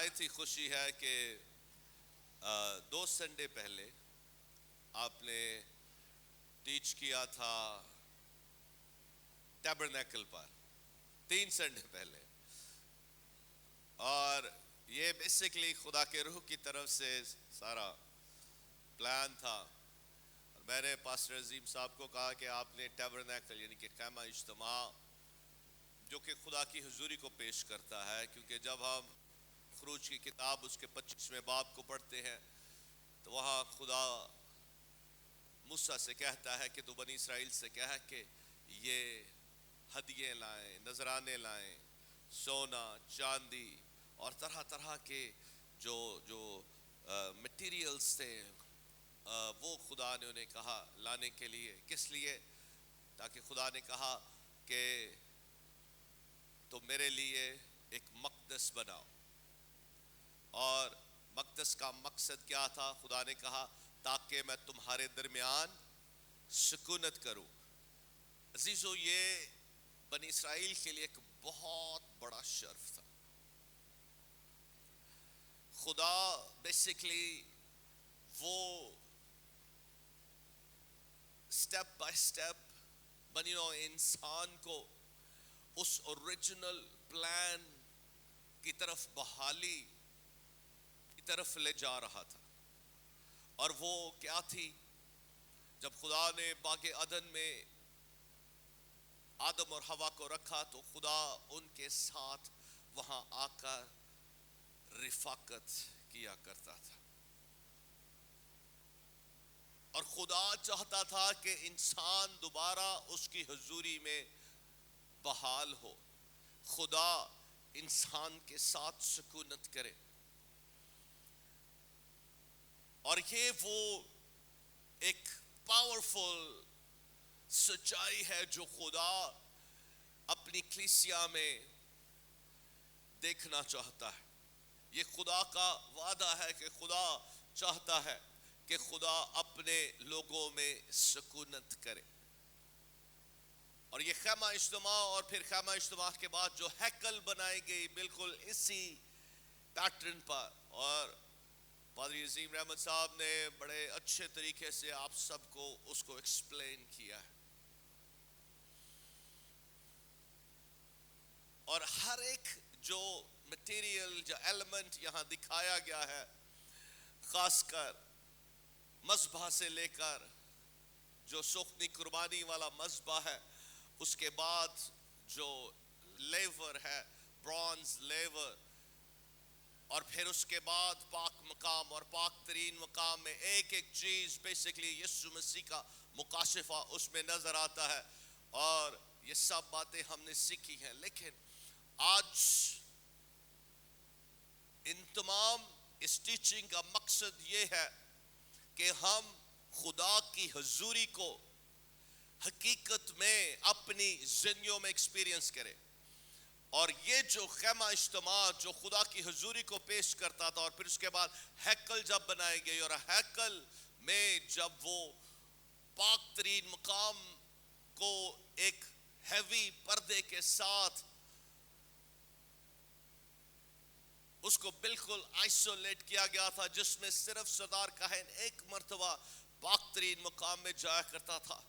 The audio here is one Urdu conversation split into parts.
نہایت ہی خوشی ہے کہ 2 سنڈے پہلے آپ نے ٹیچ کیا تھا ٹیبرنیکل پر، 3 سنڈے پہلے، اور یہ بیسیکلی خدا کے روح کی طرف سے سارا پلان تھا۔ اور میں نے پاسٹر عظیم صاحب کو کہا کہ آپ نے ٹیبرنیکل یعنی کہ خیمہ اجتماع جو کہ خدا کی حضوری کو پیش کرتا ہے، کیونکہ جب ہم خروج کی کتاب اس کے 25ویں باب کو پڑھتے ہیں تو وہاں خدا موسیٰ سے کہتا ہے کہ تو بنی اسرائیل سے کہہ کہ یہ ہدیے لائیں، نذرانے لائیں، سونا، چاندی اور طرح طرح کے جو مٹیریلز تھے وہ خدا نے انہیں کہا لانے کے لیے۔ کس لیے؟ تاکہ خدا نے کہا کہ تو میرے لیے ایک مقدس بناؤ۔ اور مقدس کا مقصد کیا تھا؟ خدا نے کہا تاکہ میں تمہارے درمیان سکونت کروں۔ عزیزو، یہ بنی اسرائیل کے لیے ایک بہت بڑا شرف تھا۔ خدا بیسیکلی وہ سٹیپ بائی سٹیپ بنی نوع انسان کو اس اوریجنل پلان کی طرف، بحالی کی طرف لے جا رہا تھا۔ اور وہ کیا تھی؟ جب خدا نے باغ عدن میں آدم اور حوا کو رکھا تو خدا ان کے ساتھ وہاں آ کر رفاقت کیا کرتا تھا، اور خدا چاہتا تھا کہ انسان دوبارہ اس کی حضوری میں بحال ہو، خدا انسان کے ساتھ سکونت کرے۔ اور یہ وہ ایک پاورفل سچائی ہے جو خدا اپنی کلیسیا میں دیکھنا چاہتا ہے۔ یہ خدا کا وعدہ ہے کہ خدا چاہتا ہے کہ خدا اپنے لوگوں میں سکونت کرے۔ اور یہ خیمہ اجتماع اور پھر خیمہ اجتماع کے بعد جو ہیکل بنائی گئی بالکل اسی پیٹرن پر، اور پادری عظیم رحمت صاحب نے بڑے اچھے طریقے سے آپ سب کو اس کو ایکسپلین کیا ہے۔ اور ہر ایک جو مٹیریل، جو ایلیمنٹ یہاں دکھایا گیا ہے، خاص کر مذبح سے لے کر جو سوختنی قربانی والا مذبح ہے، اس کے بعد جو لیور ہے، برونز لیور، اور پھر اس کے بعد پاک مقام اور پاک ترین مقام میں ایک ایک چیز بیسیکلی یسوع مسیح کا مکاشفہ اس میں نظر آتا ہے۔ اور یہ سب باتیں ہم نے سیکھی ہیں، لیکن آج ان تمام اس ٹیچنگ کا مقصد یہ ہے کہ ہم خدا کی حضوری کو حقیقت میں اپنی زندگیوں میں ایکسپیرینس کریں۔ اور یہ جو خیمہ اجتماع جو خدا کی حضوری کو پیش کرتا تھا، اور پھر اس کے بعد ہیکل جب بنائی گئی، اور ہیکل میں جب وہ پاک ترین مقام کو ایک ہیوی پردے کے ساتھ اس کو بالکل آئسولیٹ کیا گیا تھا، جس میں صرف سردار کاہن ایک مرتبہ پاک ترین مقام میں جایا کرتا تھا،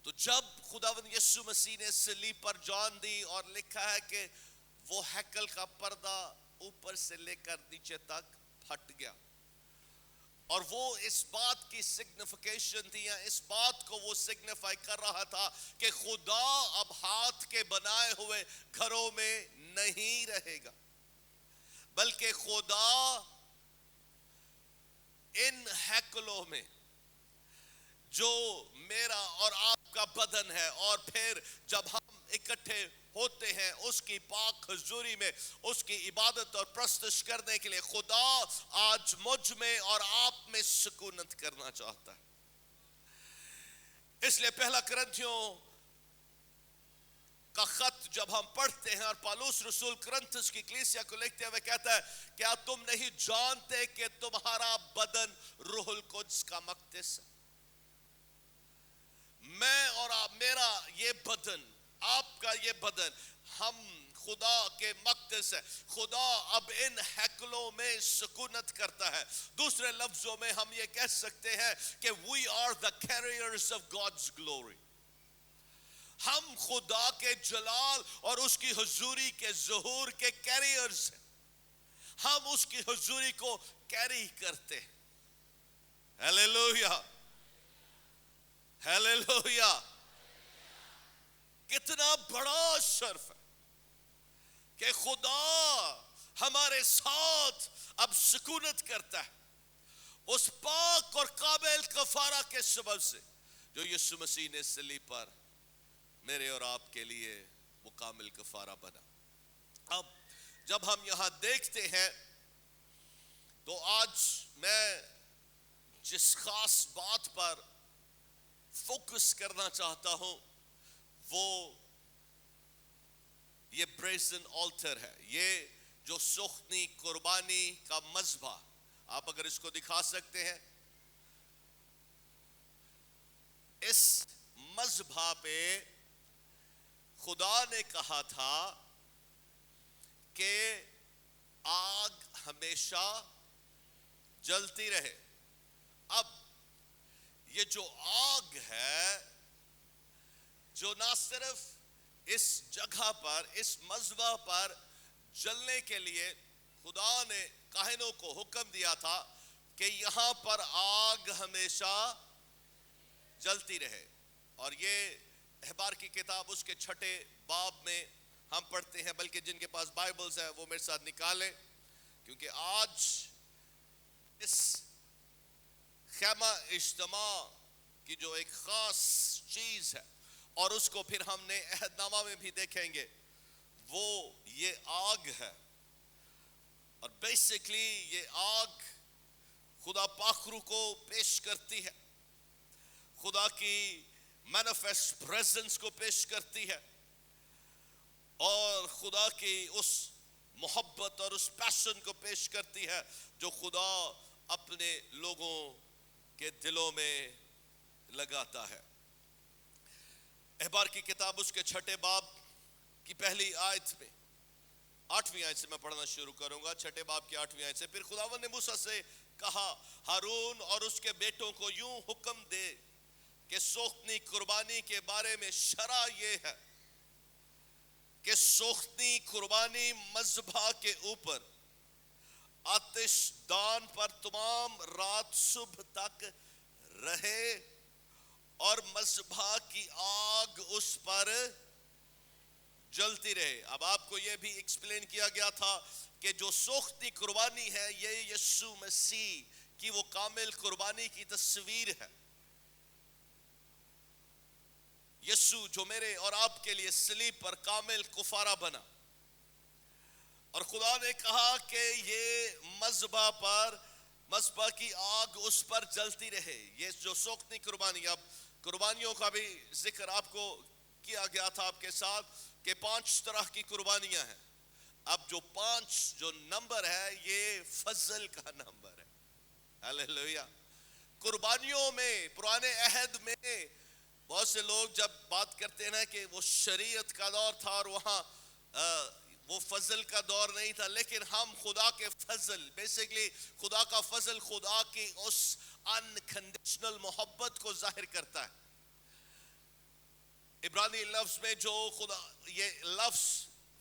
تو جب خداوند یسوع مسیح نے صلیب پر جان دی اور لکھا ہے کہ وہ ہیکل کا پردہ اوپر سے لے کر نیچے تک پھٹ گیا، اور وہ اس بات کی سگنیفیکیشن تھی، یا اس بات کو وہ سگنیفائی کر رہا تھا کہ خدا اب ہاتھ کے بنائے ہوئے گھروں میں نہیں رہے گا، بلکہ خدا ان ہیکلوں میں جو میرا اور آپ کا بدن ہے، اور پھر جب ہم اکٹھے ہوتے ہیں اس کی پاک حضوری میں اس کی عبادت اور پرستش کرنے کے لیے، خدا آج مجھ میں اور آپ میں سکونت کرنا چاہتا ہے۔ اس لیے پہلا کرنتھیوں کا خط جب ہم پڑھتے ہیں، اور پالوس رسول کرنتھس کی کلیسیا کو لکھتے ہوئے کہتا ہے، کیا تم نہیں جانتے کہ تمہارا بدن روح القدس کا مقدس ہے؟ میں اور آپ، میرا یہ بدن، آپ کا یہ بدن، ہم خدا کے مقدس ہے. خدا اب ان ہیکلوں میں سکونت کرتا ہے. دوسرے لفظوں میں ہم یہ کہہ سکتے ہیں کہ we are the carriers of God's glory. ہم خدا کے جلال اور اس کی حضوری کے ظہور کے کیریئرز ہیں. ہم اس کی حضوری کو کیری کرتے ہیں. Hallelujah hallelujah. کتنا بڑا شرف ہے کہ خدا ہمارے ساتھ اب سکونت کرتا ہے اس پاک اور قابل کفارہ کے سبب سے جو یسوع مسیح نے صلیب پر میرے اور آپ کے لیے وہ کامل کفارہ بنا. اب جب ہم یہاں دیکھتے ہیں تو آج میں جس خاص بات پر فوکس کرنا چاہتا ہوں وہ یہ بریزن آلٹر ہے. یہ جو سوختنی قربانی کا مذبح، آپ اگر اس کو دکھا سکتے ہیں، اس مذبح پہ خدا نے کہا تھا کہ آگ ہمیشہ جلتی رہے. اب یہ جو آگ ہے جو نہ صرف اس جگہ پر اس مذبح پر جلنے کے لیے خدا نے کاہنوں کو حکم دیا تھا کہ یہاں پر آگ ہمیشہ جلتی رہے. اور یہ احبار کی کتاب اس کے 6 باب میں ہم پڑھتے ہیں، بلکہ جن کے پاس بائبلز ہیں وہ میرے ساتھ نکالیں، کیونکہ آج اس خیمہ اجتماع کی جو ایک خاص چیز ہے اور اس کو پھر ہم نے عہد نامہ میں بھی دیکھیں گے وہ یہ آگ ہے. اور بیسیکلی یہ آگ خدا پاکرو کو پیش کرتی ہے، خدا کی مینیفیسٹ پریزنس کو پیش کرتی ہے اور خدا کی اس محبت اور اس پیشن کو پیش کرتی ہے جو خدا اپنے لوگوں کے دلوں میں لگاتا ہے. احبار کی کتاب اس کے 6 باب کی پہلی آیت میں 8ویں آیت سے میں پڑھنا شروع کروں گا. 6 باب کی 8ویں آیت سے، پھر خداوند نے موسیٰ سے کہا، ہارون اور اس کے بیٹوں کو یوں حکم دے کہ سوختنی قربانی کے بارے میں شرع یہ ہے کہ سوختنی قربانی مذبح کے اوپر آتش دان پر تمام رات صبح تک رہے اور مذبح کی آگ اس پر جلتی رہے. اب آپ کو یہ بھی ایکسپلین کیا گیا تھا کہ جو سوختنی قربانی ہے یہ یسوع مسیح کی وہ کامل قربانی کی تصویر ہے. یسوع جو میرے اور آپ کے لیے صلیب پر کامل کفارہ بنا، اور خدا نے کہا کہ یہ مذبح کی آگ اس پر جلتی رہے. یہ جو سوختنی قربانی، اب قربانیوں کا بھی ذکر آپ کو کیا گیا تھا آپ کے ساتھ کہ 5 طرح کی قربانیاں ہیں. اب جو 5 جو نمبر ہے یہ فضل کا نمبر ہے. ہلیلویا. قربانیوں میں پرانے عہد میں بہت سے لوگ جب بات کرتے ہیں کہ وہ شریعت کا دور تھا اور وہاں وہ فضل کا دور نہیں تھا، لیکن ہم خدا کے فضل، بیسیکلی خدا کا فضل خدا کی اس انکنڈیشنل محبت کو ظاہر کرتا ہے. عبرانی لفظ میں جو یہ لفظ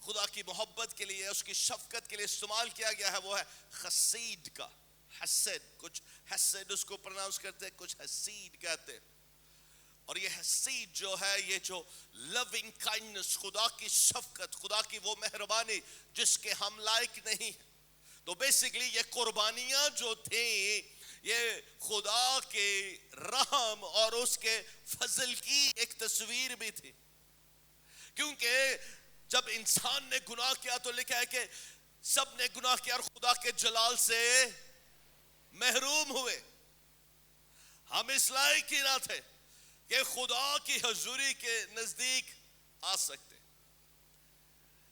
خدا کی محبت کے لیے، اس کی شفقت کے لیے استعمال کیا گیا ہے وہ ہے حسید کا. حسد، کچھ حسد اس کو پرناؤنس کرتے ہیں، کچھ حسید کہتے ہیں. اور یہ حسید جو ہے، یہ جو لونگ کائنڈنس، خدا کی شفقت، خدا کی وہ مہربانی جس کے ہم لائق نہیں. تو بیسیکلی یہ قربانیاں جو تھیں یہ خدا کے رحم اور اس کے فضل کی ایک تصویر بھی تھی. کیونکہ جب انسان نے گناہ کیا تو لکھا ہے کہ سب نے گناہ کیا اور خدا کے جلال سے محروم ہوئے. ہم اس لائق ہی نہ تھے کہ خدا کی حضوری کے نزدیک آ سکتے.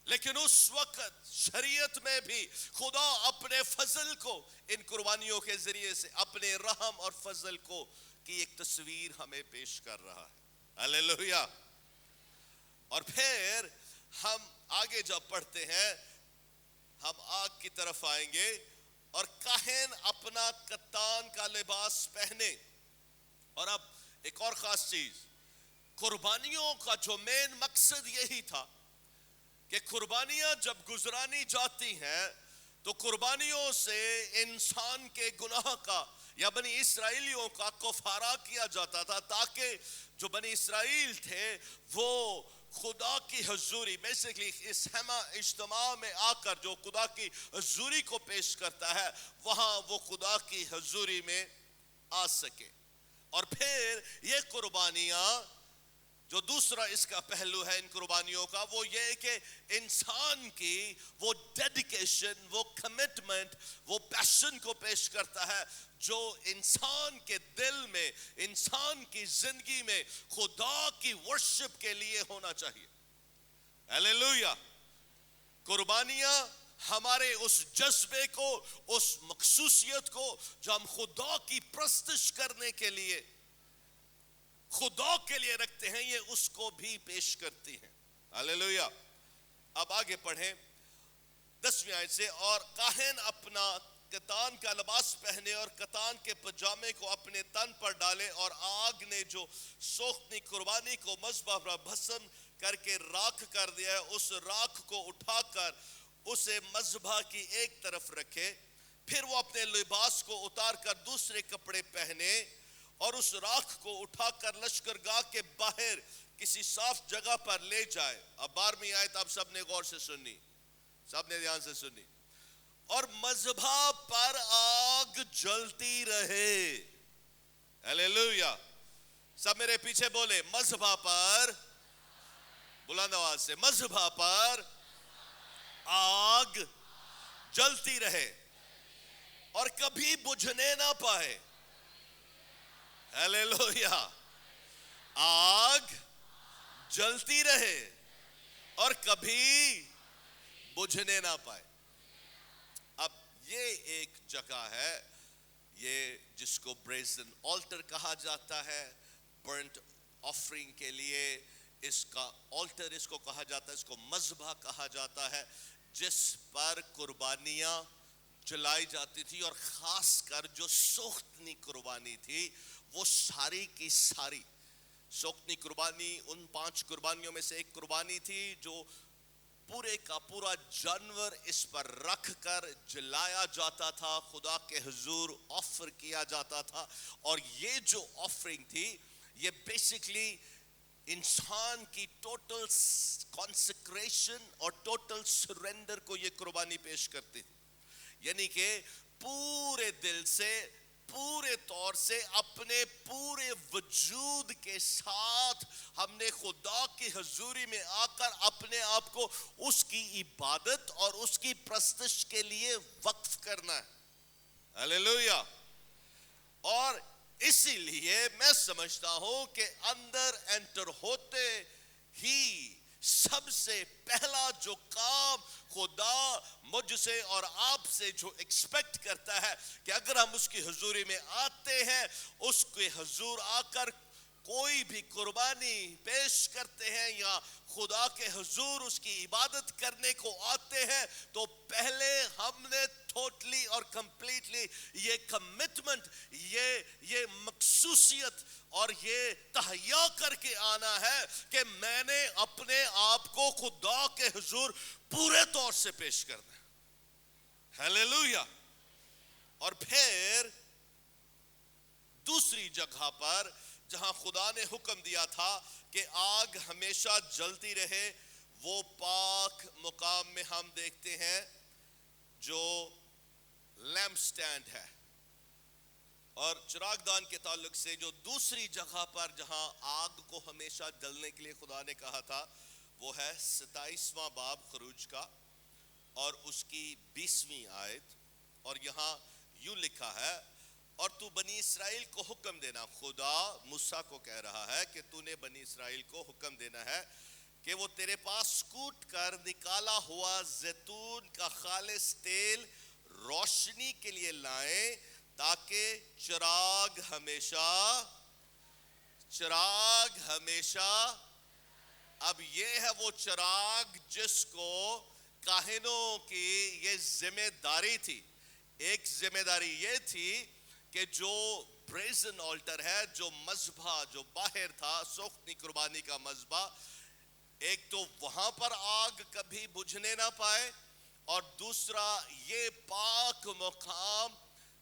لیکن اس وقت شریعت میں بھی خدا اپنے فضل کو ان قربانیوں کے ذریعے سے اپنے رحم اور فضل کو کی ایک تصویر ہمیں پیش کر رہا ہے. ہلیلویا. اور پھر ہم آگے جب پڑھتے ہیں ہم آگ کی طرف آئیں گے. اور کاہن اپنا کتان کا لباس پہنے. اور اب ایک اور خاص چیز، قربانیوں کا جو مین مقصد یہی تھا کہ قربانیاں جب گزرانی جاتی ہیں تو قربانیوں سے انسان کے گناہ کا یا بنی اسرائیلیوں کا کفارہ کیا جاتا تھا، تاکہ جو بنی اسرائیل تھے وہ خدا کی حضوری، بیسیکلی اس اجتماع میں آ کر جو خدا کی حضوری کو پیش کرتا ہے وہاں وہ خدا کی حضوری میں آ سکے. اور پھر یہ قربانیاں، جو دوسرا اس کا پہلو ہے ان قربانیوں کا، وہ یہ کہ انسان کی وہ ڈیڈیکیشن، وہ کمٹمنٹ، وہ پیشن کو پیش کرتا ہے جو انسان کے دل میں، انسان کی زندگی میں خدا کی ورشپ کے لیے ہونا چاہیے. ہیلیلویا. قربانیاں ہمارے اس جذبے کو، اس مخصوصیت کو جو ہم خدا کی پرستش کرنے کے لیے، خدا کے لیے رکھتے ہیں، یہ اس کو بھی پیش کرتی ہیں. ہیلیلویا. اب آگے پڑھیں 10ویں آیت سے. اور کاہن اپنا کتان کا لباس پہنے اور کتان کے پجامے کو اپنے تن پر ڈالے، اور آگ نے جو سوختنی قربانی کو مذبح پر بھسم کر کے راکھ کر دیا ہے، اس راکھ کو اٹھا کر اسے مذبح کی ایک طرف رکھے. پھر وہ اپنے لباس کو اتار کر دوسرے کپڑے پہنے اور اس راکھ کو اٹھا کر لشکرگاہ کے باہر کسی صاف جگہ پر لے جائے. اب 12ویں آیت آپ سب نے غور سے سنی، سب نے دھیان سے سنی. اور مذبح پر آگ جلتی رہے. ہیلیلویا. سب میرے پیچھے بولے، مذبح پر، بلند آواز سے، مذبح پر آگ جلتی رہے اور کبھی بجھنے نہ پائے. ہیلیلویا. آگ جلتی رہے اور کبھی بجھنے نہ پائے. اب یہ ایک جگہ ہے، یہ جس کو بریزن آلٹر کہا جاتا ہے، برنٹ آفرنگ کے لیے اس کا آلٹر اس کو کہا جاتا ہے، اس کو مذبح کہا جاتا ہے، جس پر قربانیاں جلائی جاتی تھی. اور خاص کر جو سوختنی قربانی تھی وہ ساری کی ساری سوختنی قربانی ان 5 قربانیوں میں سے ایک قربانی تھی جو پورے کا پورا جانور اس پر رکھ کر جلایا جاتا تھا، خدا کے حضور آفر کیا جاتا تھا. اور یہ جو آفرنگ تھی یہ بیسیکلی انسان کی ٹوٹل کانسیکریشن اور ٹوٹل سرنڈر کو یہ قربانی پیش کرتی تھی. یعنی کہ پورے دل سے، پورے طور سے، اپنے پورے وجود کے ساتھ ہم نے خدا کی حضوری میں آ کر اپنے آپ کو اس کی عبادت اور اس کی پرستش کے لیے وقف کرنا ہے. ہیلیلویا. اور اسی لیے میں سمجھتا ہوں کہ اندر انٹر ہوتے ہی سب سے پہلا جو کام خدا مجھ سے اور آپ سے جو ایکسپیکٹ کرتا ہے کہ اگر ہم اس کی حضوری میں آتے ہیں، اس کے حضور آ کر کوئی بھی قربانی پیش کرتے ہیں یا خدا کے حضور اس کی عبادت کرنے کو آتے ہیں، تو پہلے ہم نے ٹوٹلی اور کمپلیٹلی یہ کمٹمنٹ، یہ مخصوصیت اور یہ تہیا کر کے آنا ہے کہ میں نے اپنے آپ کو خدا کے حضور پورے طور سے پیش کرنا ہے. ہیلیلویا. اور پھر دوسری جگہ پر جہاں خدا نے حکم دیا تھا کہ آگ ہمیشہ جلتی رہے، وہ پاک مقام میں ہم دیکھتے ہیں جو لیمپ سٹینڈ ہے. اور چراغ دان کے تعلق سے جو دوسری جگہ پر جہاں آگ کو ہمیشہ جلنے کے لیے خدا نے کہا تھا وہ ہے 27واں باب خروج کا اور اس کی 20ویں آیت. اور یہاں یوں لکھا ہے، اور تو بنی اسرائیل کو حکم دینا. خدا موسیٰ کو کہہ رہا ہے کہ تو نے بنی اسرائیل کو حکم دینا ہے کہ وہ تیرے پاس کوٹ کر نکالا ہوا زیتون کا خالص تیل روشنی کے لیے لائیں، تاکہ چراغ ہمیشہ اب یہ ہے وہ چراغ جس کو کاہنوں کی یہ ذمہ داری تھی. ایک ذمہ داری یہ تھی کہ جو بریزن آلٹر ہے, جو مذبح جو باہر تھا, سوختنی قربانی کا مذبح, ایک تو وہاں پر آگ کبھی بجھنے نہ پائے, اور دوسرا یہ پاک مقام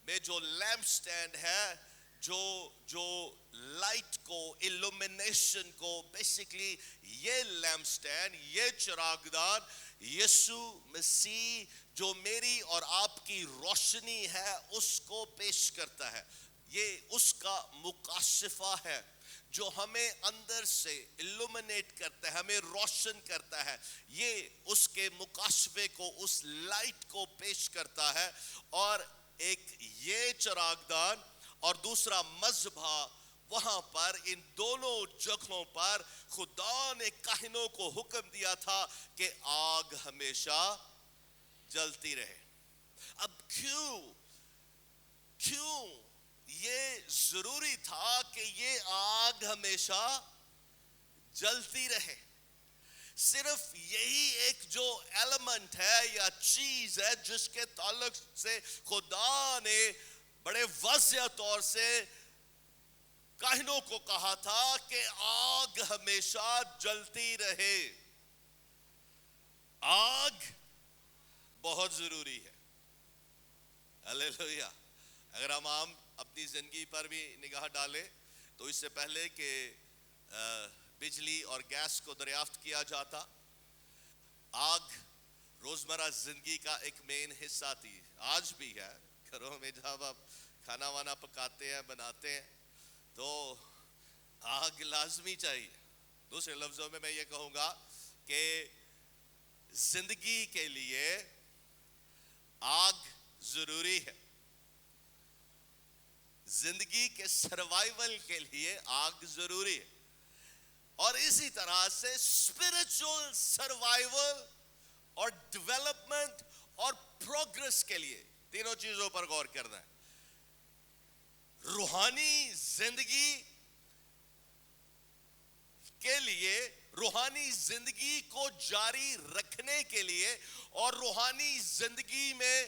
میں جو لیمپ سٹینڈ ہے, جو لائٹ کو, illumination کو, بیسیکلی یہ لیمپ سٹینڈ, یہ چراغدان یسوع مسیح جو میری اور آپ کی روشنی ہے اس کو پیش کرتا ہے. یہ اس کا مکاشفہ ہے جو ہمیں اندر سے illuminate کرتا ہے, ہمیں روشن کرتا ہے. یہ اس کے مکاشفے کو, اس لائٹ کو پیش کرتا ہے. اور ایک یہ چراغدان اور دوسرا مذبح, وہاں پر ان دونوں جگہوں پر خدا نے کاہنوں کو حکم دیا تھا کہ آگ ہمیشہ جلتی رہے. اب کیوں یہ ضروری تھا کہ یہ آگ ہمیشہ جلتی رہے؟ صرف یہی ایک جو ایلیمنٹ ہے یا چیز ہے جس کے تعلق سے خدا نے بڑے واضح طور سے کاہنوں کو کہا تھا کہ آگ ہمیشہ جلتی رہے. آگ بہت ضروری ہے. ہلیلویا. اگر ہم اپنی زندگی پر بھی نگاہ ڈالیں تو اس سے پہلے کہ بجلی اور گیس کو دریافت کیا جاتا, آگ روزمرہ زندگی کا ایک مین حصہ تھی. آج بھی ہے گھروں میں, جب آپ کھانا وانا پکاتے ہیں, بناتے ہیں, تو آگ لازمی چاہیے. دوسرے لفظوں میں یہ کہوں گا کہ زندگی کے لیے آگ ضروری ہے. زندگی کے سروائیول کے لیے آگ ضروری ہے. اور اسی طرح سے اسپرچول سروائیول اور ڈیولپمنٹ اور پروگرس کے لیے تینوں چیزوں پر غور کرنا ہے. روحانی زندگی کے لیے, روحانی زندگی کو جاری رکھنے کے لیے, اور روحانی زندگی میں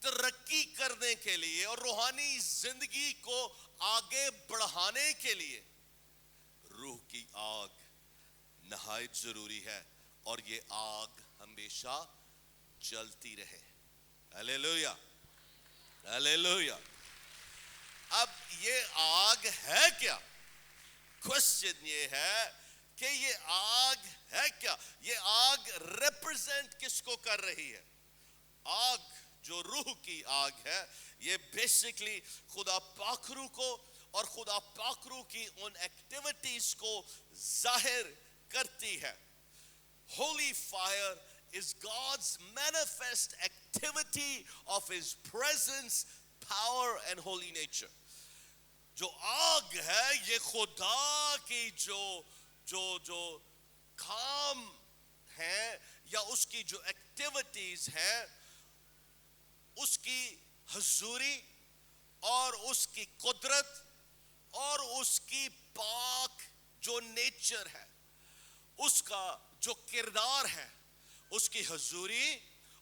ترقی کرنے کے لیے, اور روحانی زندگی کو آگے بڑھانے کے لیے روح کی آگ نہایت ضروری ہے. اور یہ آگ ہمیشہ جلتی رہے. ہلیلویا, ہلیلویا. اب یہ آگ ہے کیا؟ کوسچن یہ ہے کہ یہ آگ ہے کیا؟ یہ آگ ریپرزینٹ کس کو کر رہی ہے؟ آگ جو روح کی آگ ہے, یہ بیسیکلی خدا پاک روح کو اور خدا پاک روح کی ان ایکٹیویٹیز کو ظاہر کرتی ہے. Holy fire is God's manifest activity of His presence, power and holy nature. جو آگ ہے یہ خدا کی جو کام ہے یا اس کی جو ایکٹیویٹیز ہیں, اس کی حضوری اور اس کی قدرت اور اس کی پاک جو نیچر ہے, اس کا جو کردار ہے, اس کی حضوری,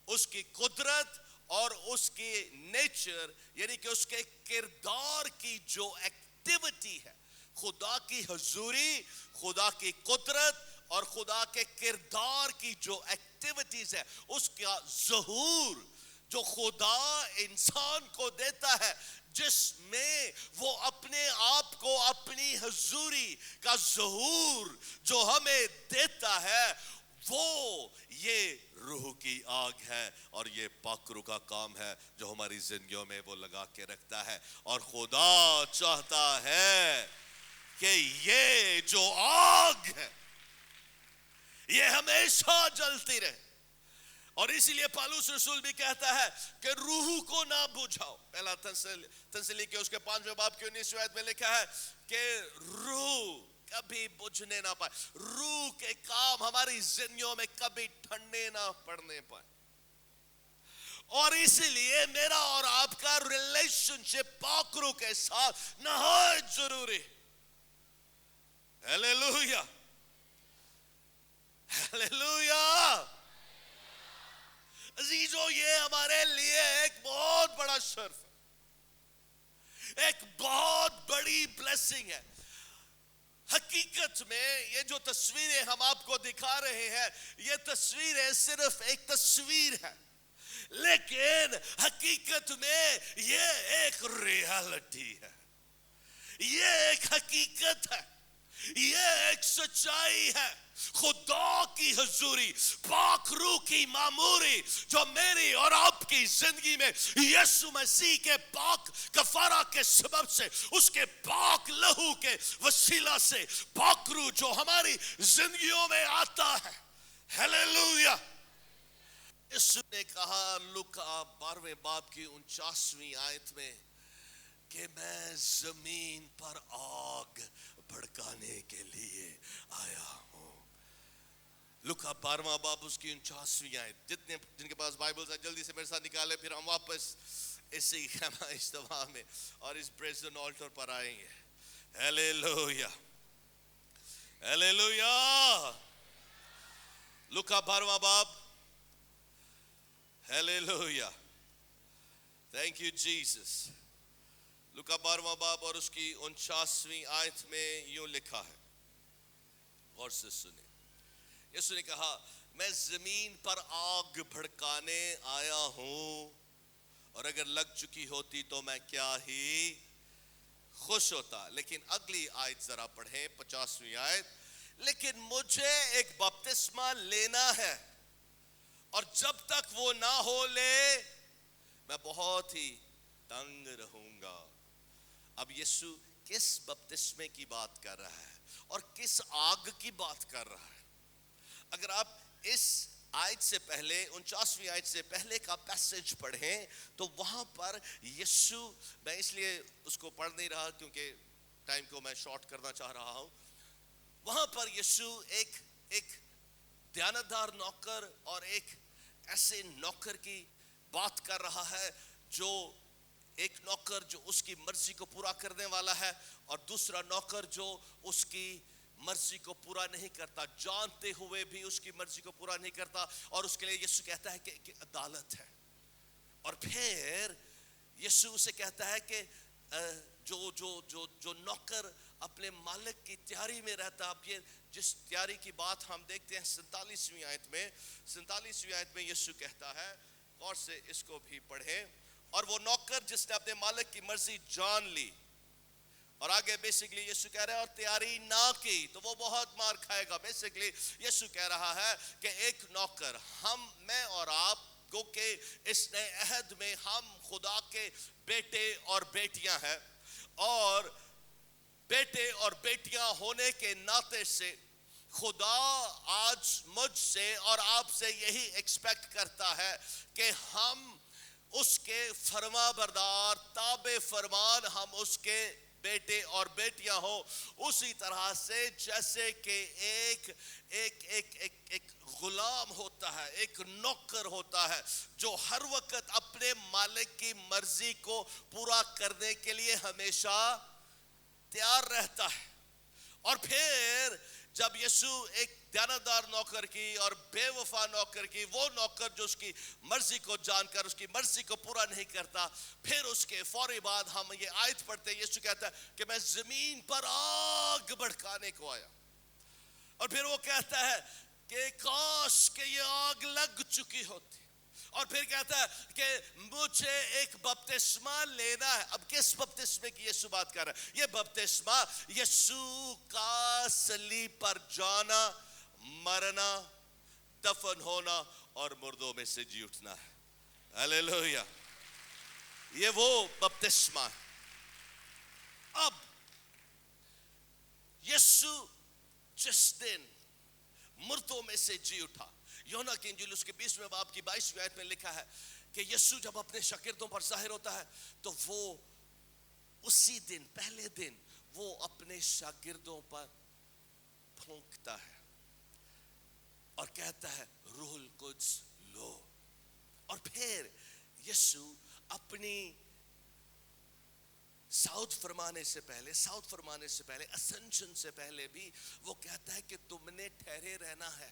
اس کی قدرت اور اس کی نیچر, یعنی کہ اس کے کردار کی جو ایکٹیویٹی ہے, خدا کی حضوری, خدا کی قدرت اور خدا کے کردار کی جو ایکٹیویٹیز ہے, اس کا ظہور جو خدا انسان کو دیتا ہے, جس میں وہ اپنے آپ کو, اپنی حضوری کا ظہور جو ہمیں دیتا ہے, وہ یہ روح کی آگ ہے. اور یہ پاک روح کا کام ہے جو ہماری زندگیوں میں وہ لگا کے رکھتا ہے. اور خدا چاہتا ہے کہ یہ جو آگ ہے یہ ہمیشہ جلتی رہے. اور اسی لیے پالوس رسول بھی کہتا ہے کہ روح کو نہ بجھاؤ. پہلا تسلی کے اس کے 5ویں باب کی 19ویں آیت میں لکھا ہے کہ روح کبھی بجھنے نہ پائے, روح کے کام ہماری زندگیوں میں کبھی ٹھنڈے نہ پڑنے پائے. اور اسی لیے میرا اور آپ کا ریلیشن شپ پاک روح کے ساتھ نہایت ضروری. ہلیلویا. ہیلیلویا. عزیزو یہ ہمارے لیے ایک بہت بڑا شرف ہے، ایک بہت بڑی بلیسنگ ہے. حقیقت میں یہ جو تصویریں ہم آپ کو دکھا رہے ہیں، یہ تصویریں صرف ایک تصویر ہے، لیکن حقیقت میں یہ ایک ریالٹی ہے، یہ ایک حقیقت ہے، یہ ایک سچائی ہے. خدا کی حضوری، پاک روح کی معموری جو میری اور آپ کی زندگی میں یسوع مسیح کے پاک کفارہ کے سبب سے، اس کے پاک لہو کے وسیلہ سے، پاک روح جو ہماری زندگیوں میں آتا ہے. ہیلیلویا. یسوع نے کہا لوکا 12 باب کی 49ویں آیت میں کہ میں زمین پر آگ بھڑکانے کے لیے آیا ہوں. لوکا 12 باب اس کی 49ویں آیت. جن کے پاس بائبلز ہے جلدی سے میرے ساتھ نکالے، پھر ہم واپس اسی خیمہ اجتماع میں اور اس پریزن آلٹر پر آئیں گے. Hallelujah, hallelujah. لوکا 12 باب. Hallelujah, thank you Jesus. لوکا 12 باب اور اس کی 49ویں آیت میں یوں لکھا ہے، غور سے سنیں. یسوع نے کہا میں زمین پر آگ بھڑکانے آیا ہوں، اور اگر لگ چکی ہوتی تو میں کیا ہی خوش ہوتا. لیکن اگلی آیت ذرا پڑھیں، 50ویں آیت. لیکن مجھے ایک بپتسمہ لینا ہے، اور جب تک وہ نہ ہو لے میں بہت ہی تنگ رہوں گا. اب یسوع کس بپتسمے کی بات کر رہا ہے اور کس آگ کی بات کر رہا ہے؟ اگر آپ اس آیت سے پہلے 49ویں آیت سے پہلے کا پیسج پڑھیں تو وہاں پر یسوع، میں اس لیے اس کو پڑھ نہیں رہا کیونکہ ٹائم کو میں شارٹ کرنا چاہ رہا ہوں. وہاں پر یسوع ایک دیانتدار نوکر اور ایک ایسے نوکر کی بات کر رہا ہے، جو ایک نوکر جو اس کی مرضی کو پورا کرنے والا ہے، اور دوسرا نوکر جو اس کی مرضی کو پورا نہیں کرتا، جانتے ہوئے بھی اس کی مرضی کو پورا نہیں کرتا. اور اس کے لیے یسوع کہتا ہے کہ عدالت ہے. اور پھر یسوع اسے کہتا ہے کہ جو نوکر اپنے مالک کی تیاری میں رہتا. اب یہ جس تیاری کی بات ہم دیکھتے ہیں 47ویں آیت میں یسوع کہتا ہے، غور سے اس کو بھی پڑھیں. اور وہ نوکر جس نے اپنے مالک کی مرضی جان لی، اور آگے بیسیکلی یسوع کہہ رہا ہے اور تیاری نہ کی تو وہ بہت مار کھائے گا. بیسیکلی یسوع کہہ رہا ہے کہ ایک نوکر، میں اور آپ کو کہ اس نئے عہد میں ہم خدا کے بیٹے اور بیٹیاں ہیں، اور بیٹے اور بیٹیاں ہونے کے ناطے سے خدا آج مجھ سے اور آپ سے یہی ایکسپیکٹ کرتا ہے کہ ہم اس کے فرما بردار، تابع فرمان، ہم اس کے بیٹے اور بیٹیاں ہوں. اسی طرح سے جیسے کہ ایک غلام ہوتا ہے، ایک نوکر ہوتا ہے جو ہر وقت اپنے مالک کی مرضی کو پورا کرنے کے لیے ہمیشہ تیار رہتا ہے. اور پھر جب یسوع ایک دیانتدار نوکر کی اور بے وفا نوکر کی، وہ نوکر جو اس کی مرضی کو جان کر اس کی مرضی کو پورا نہیں کرتا، پھر اس کے فوری بعد ہم یہ آیت پڑھتے ہیں، یسوع کہتا ہے کہ میں زمین پر آگ بھڑکانے کو آیا. اور پھر وہ کہتا ہے کہ کاش کہ یہ آگ لگ چکی ہوتی. اور پھر کہتا ہے کہ مجھے ایک بپتسمہ لینا ہے. اب کس بپتسمے کی یسوع بات کر رہا ہے؟ یہ بپتسمہ یسوع کا صلیب پر جانا، مرنا، دفن ہونا اور مردوں میں سے جی اٹھنا ہے. ہیلیلویا، یہ وہ بپتسمہ ہے. اب یسوع جس دن مردوں میں سے جی اٹھا، یوحنا کی انجیل اس کے 20ویں باب کی 22ویں آیت میں لکھا ہے کہ یسوع جب اپنے شاگردوں پر ظاہر ہوتا ہے تو وہ اسی دن، پہلے دن، وہ اپنے شاگردوں پر پھونکتا ہے اور کہتا ہے روح القدس لو. اور پھر یسوع اپنی صعود فرمانے سے پہلے، اسنشن سے پہلے بھی وہ کہتا ہے کہ تم نے ٹھہرے رہنا ہے.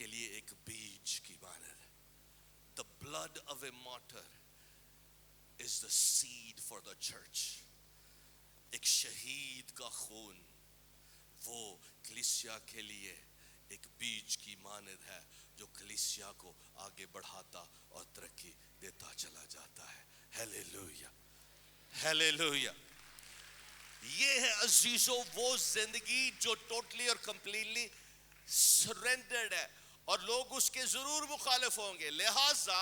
کے لیے ایک بیج کی مانند. The blood of a martyr is the seed for the church. ایک شہید کا خون وہ کلیسیا کے لیے ایک بیج کی مانند ہے جو کلیسیا کو آگے بڑھاتا اور ترقی دیتا چلا جاتا ہے. Hallelujah hallelujah. یہ ہے عزیزو وہ زندگی جو ٹوٹلی اور کمپلیٹلی سرنڈرڈ ہے, اور لوگ اس کے ضرور مخالف ہوں گے. لہٰذا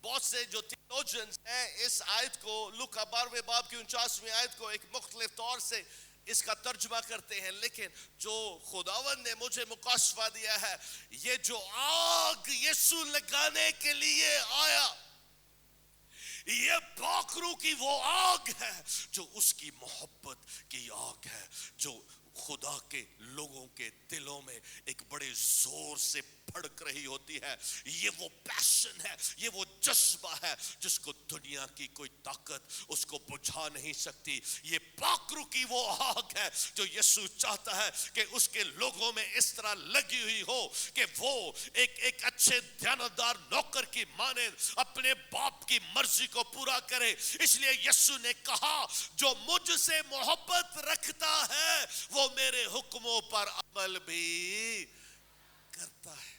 بہت سے جو تھیولوجنز ہیں اس آیت کو لوکا 12 باب کی 49ویں آیت کو ایک مختلف طور سے اس کا ترجمہ کرتے ہیں, لیکن جو خداوند نے مجھے مکاشفہ دیا ہے, یہ جو آگ یسوع لگانے کے لیے آیا, یہ باکرو کی وہ آگ ہے جو اس کی محبت کی آگ ہے, جو خدا کے لوگوں کے دلوں میں ایک بڑے زور سے بھڑک رہی ہوتی ہے. یہ وہ پیشن ہے, یہ وہ جذبہ ہے جس کو دنیا کی کوئی طاقت اس کو بجھا نہیں سکتی. یہ باکرو کی وہ آگ ہے جو یسوع چاہتا ہے کہ اس کے لوگوں میں اس طرح لگی ہوئی ہو کہ وہ ایک اچھے دیانتدار نوکر کی مانند اپنے باپ کی مرضی کو پورا کرے. اس لیے یسوع نے کہا جو مجھ سے محبت رکھتا ہے وہ میرے حکموں پر عمل بھی کرتا ہے.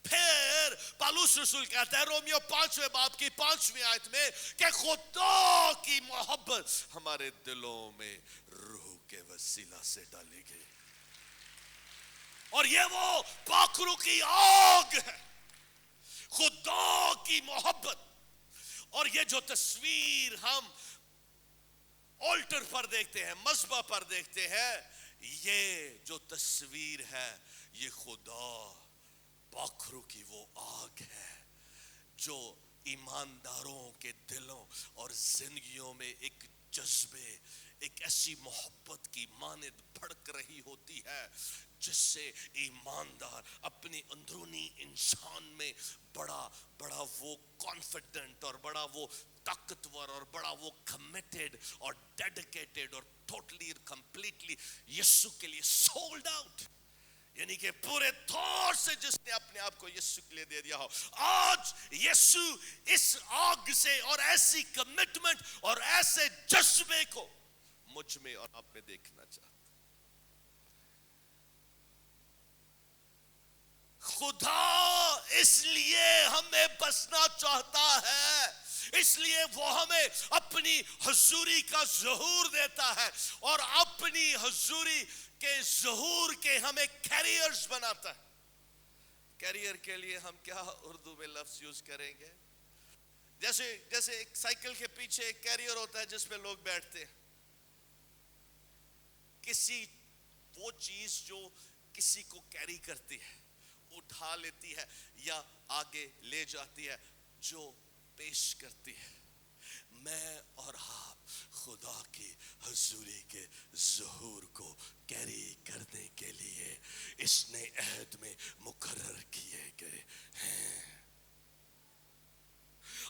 پھر پالوس رسول کہتا ہے رومیو 5 باب کی 5ویں آیت میں کہ خدا کی محبت ہمارے دلوں میں روح کے وسیلہ سے ڈالی گئی. اور یہ وہ باکرو کی آگ ہے, خدا کی محبت. اور یہ جو تصویر ہم آلٹر پر دیکھتے ہیں, مذبح پر دیکھتے ہیں, یہ جو تصویر ہے یہ خدا باکرو کی وہ آگ ہے جو ایمانداروں کے دلوں اور زندگیوں میں ایک جذبے, ایک ایسی محبت کی مانند بھڑک رہی ہوتی ہے جس سے ایماندار اپنی اندرونی انسان میں بڑا وہ کانفیڈنٹ اور بڑا وہ طاقتور اور بڑا وہ کمیٹڈ اور ڈیڈیکیٹڈ اور ٹوٹلی کمپلیٹلی یسوع کے لیے سولڈ آؤٹ, یعنی کہ پورے طور سے جس نے اپنے آپ کو یسوع کے لیے دے دیا ہو. آج یسوع اس آگ سے اور ایسی کمٹمنٹ اور ایسے جذبے کو مجھ میں اور آپ میں دیکھنا چاہتا. خدا اس لیے ہمیں بسنا چاہتا ہے, اس لیے وہ ہمیں اپنی حضوری کا ظہور دیتا ہے اور اپنی حضوری کے ظہور کے ہمیں کیریئرز بناتا ہے. کیریئر کے لیے ہم کیا اردو میں لفظ یوز کریں گے؟ جیسے ایک سائیکل کے پیچھے ایک کیریئر ہوتا ہے جس پہ لوگ بیٹھتے ہیں. کسی وہ چیز جو کسی کو کیری کرتی ہے, اٹھا لیتی ہے یا آگے لے جاتی ہے, جو پیش کرتی ہے. میں اور آپ خدا کی حضوری کے ظہور کو کیری کرنے کے لیے اس نے عہد میں مقرر کیے گئے ہیں.